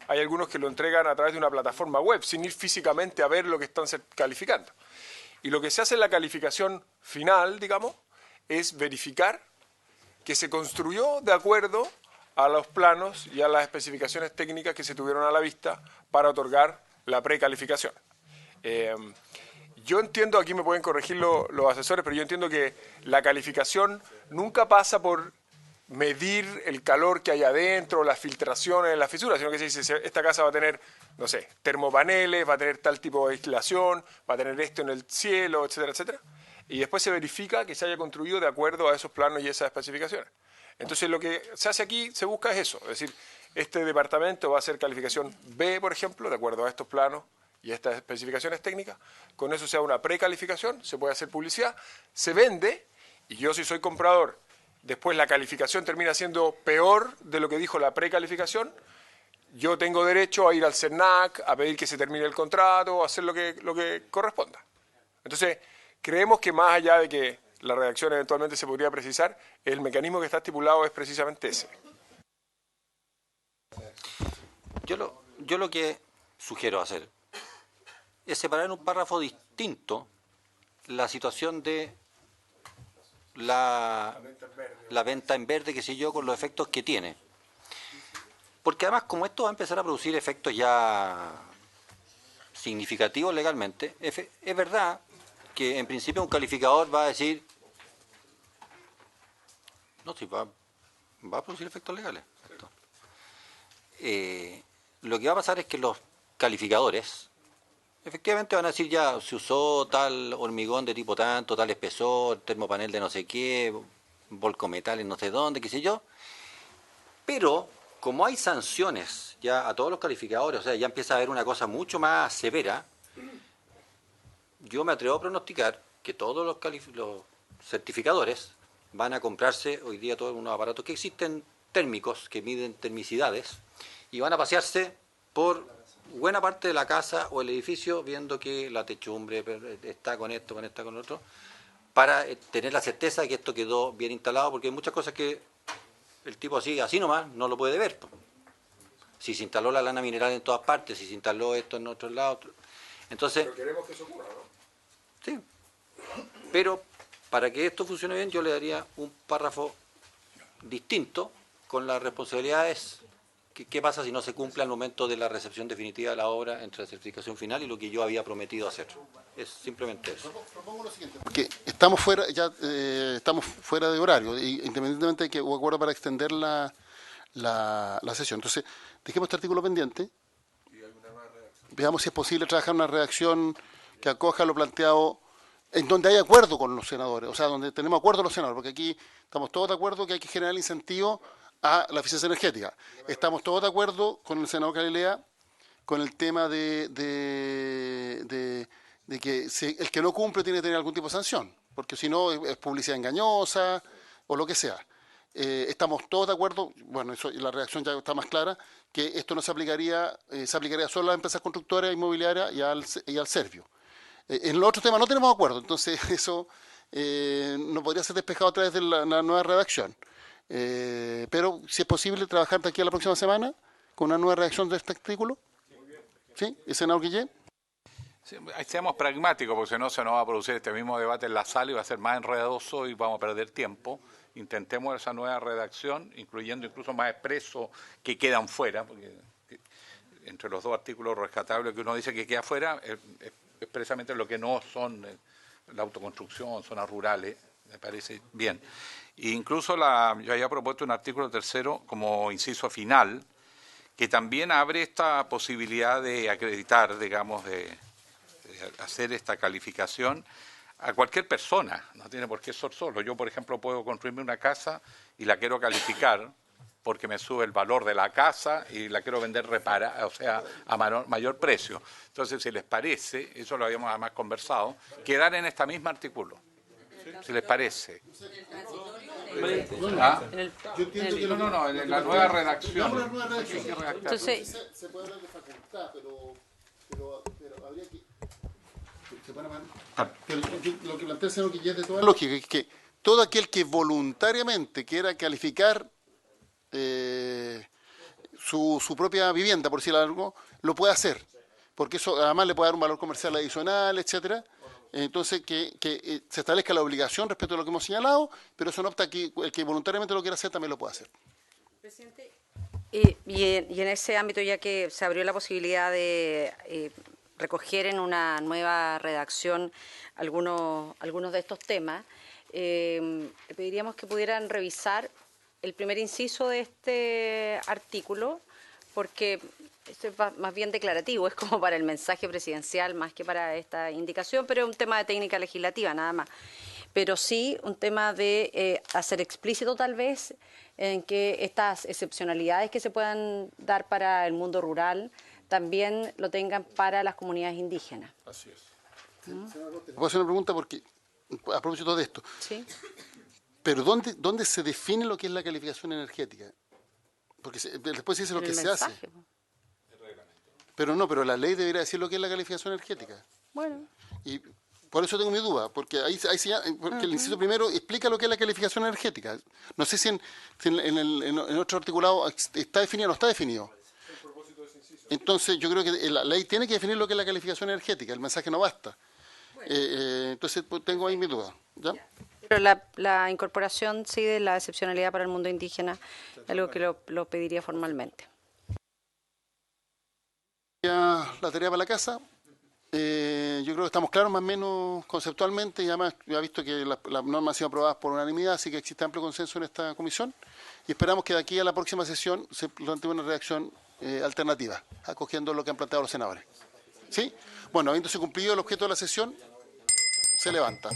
S7: algunos que lo entregan a través de una plataforma web, sin ir físicamente a ver lo que están calificando. Y lo que se hace en la calificación final, digamos, es verificar que se construyó de acuerdo a los planos y a las especificaciones técnicas que se tuvieron a la vista para otorgar la precalificación. Yo entiendo, aquí me pueden corregir los asesores, pero yo entiendo que la calificación nunca pasa por medir el calor que hay adentro, las filtraciones, las fisuras, sino que se dice, esta casa va a tener, no sé, termopaneles, va a tener tal tipo de aislación, va a tener esto en el cielo, etcétera, etcétera. Y después se verifica que se haya construido de acuerdo a esos planos y esas especificaciones. Entonces lo que se hace aquí, se busca es eso, es decir, este departamento va a ser calificación B, por ejemplo, de acuerdo a estos planos y estas especificaciones técnicas, con eso se da una precalificación, se puede hacer publicidad, se vende, y yo si soy comprador, después la calificación termina siendo peor de lo que dijo la precalificación, yo tengo derecho a ir al CERNAC, a pedir que se termine el contrato, a hacer lo que corresponda. Entonces, creemos que más allá de que la redacción eventualmente se podría precisar, el mecanismo que está estipulado es precisamente ese.
S5: Yo lo que sugiero hacer es separar en un párrafo distinto la situación de la venta en verde, qué sé yo, con los efectos que tiene. Porque además, como esto va a empezar a producir efectos ya significativos legalmente, es verdad que en principio un calificador va a decir, no, sí, va a producir efectos legales. Lo que va a pasar es que los calificadores efectivamente van a decir, ya se usó tal hormigón de tipo tanto, tal espesor, termopanel de no sé qué, volcometales no sé dónde, qué sé yo, pero como hay sanciones ya a todos los calificadores, o sea, ya empieza a haber una cosa mucho más severa, yo me atrevo a pronosticar que todos los certificadores van a comprarse hoy día todos unos aparatos que existen térmicos, que miden termicidades, y van a pasearse por buena parte de la casa o el edificio viendo que la techumbre está con esto, con esta, con otro, para tener la certeza de que esto quedó bien instalado, porque hay muchas cosas que el tipo así nomás no lo puede ver. Si se instaló la lana mineral en todas partes, si se instaló esto en otros lados. Entonces,
S7: Pero queremos que eso ocurra, ¿no?
S5: sí, pero para que esto funcione bien yo le daría un párrafo distinto con las responsabilidades. ¿Qué pasa si no se cumple al momento de la recepción definitiva de la obra entre la certificación final y lo que yo había prometido hacer? Es simplemente eso.
S1: Propongo lo siguiente, porque estamos fuera, estamos fuera de horario, independientemente de que hubo acuerdo para extender la sesión. Entonces, dejemos este artículo pendiente. Veamos si es posible trabajar una redacción que acoja lo planteado en donde hay acuerdo con los senadores, o sea, donde tenemos acuerdo los senadores, porque aquí estamos todos de acuerdo que hay que generar incentivo a la eficiencia energética. Estamos todos de acuerdo con el senador Galilea con el tema de que el que no cumple tiene que tener algún tipo de sanción, porque si no es publicidad engañosa o lo que sea. Estamos todos de acuerdo, bueno, eso, la redacción ya está más clara, que esto no se aplicaría solo a las empresas constructoras, inmobiliarias y al Servio. En los otros temas no tenemos acuerdo, entonces eso no podría ser despejado a través de la nueva redacción. Pero si es posible trabajar de aquí a la próxima semana con una nueva redacción de este artículo. ¿Sí? ¿El senador Guillén?
S4: Sí, seamos pragmáticos, porque si no se nos va a producir este mismo debate en la sala y va a ser más enredoso y vamos a perder tiempo. Intentemos esa nueva redacción, incluyendo incluso más expresos que quedan fuera, porque entre los dos artículos rescatables que uno dice que queda fuera, expresamente lo que no son la autoconstrucción, zonas rurales, me parece bien. E incluso yo había propuesto un artículo tercero como inciso final, que también abre esta posibilidad de acreditar, digamos, de hacer esta calificación a cualquier persona, no tiene por qué ser solo. Yo, por ejemplo, puedo construirme una casa y la quiero calificar porque me sube el valor de la casa y la quiero vender reparada, o sea, a mayor precio. Entonces, si les parece, eso lo habíamos además conversado, quedar en este mismo artículo, si les parece. ¿Ah? No, en la nueva redacción.
S2: Entonces,
S1: Se puede hablar de facultad, pero habría que... Lo que plantea el señor Guillén de toda lógica es que todo aquel que voluntariamente quiera calificar su propia vivienda, por decir algo, lo puede hacer, porque eso además le puede dar un valor comercial adicional, etcétera. Entonces, que se establezca la obligación respecto a lo que hemos señalado, pero eso no opta que el que voluntariamente lo quiera hacer también lo puede hacer.
S2: Presidente, y en ese ámbito, ya que se abrió la posibilidad de recoger en una nueva redacción algunos de estos temas, le pediríamos que pudieran revisar el primer inciso de este artículo, porque esto es más bien declarativo, es como para el mensaje presidencial más que para esta indicación, pero es un tema de técnica legislativa nada más. Pero sí un tema de hacer explícito tal vez en que estas excepcionalidades que se puedan dar para el mundo rural también lo tengan para las comunidades indígenas.
S6: Así es.
S1: Puedo hacer una pregunta porque, a propósito de esto.
S2: ¿Sí?
S1: Pero ¿dónde se define lo que es la calificación energética? Porque después se dice lo que se hace. Pero la ley debería decir lo que es la calificación energética.
S2: Bueno.
S1: Y por eso tengo mi duda, porque porque el inciso primero explica lo que es la calificación energética. No sé si en otro articulado está definido o no está definido. Entonces yo creo que la ley tiene que definir lo que es la calificación energética, el mensaje no basta. Entonces tengo ahí mi duda. ¿Ya?
S2: Pero la incorporación sí de la excepcionalidad para el mundo indígena es algo que lo pediría formalmente.
S1: La tarea para la casa. Yo creo que estamos claros más o menos conceptualmente y además ya he visto que las normas han sido aprobadas por unanimidad, así que existe amplio consenso en esta comisión y esperamos que de aquí a la próxima sesión se plantee una redacción alternativa, acogiendo lo que han planteado los senadores. ¿Sí? Bueno, habiéndose cumplido el objeto de la sesión, se levanta.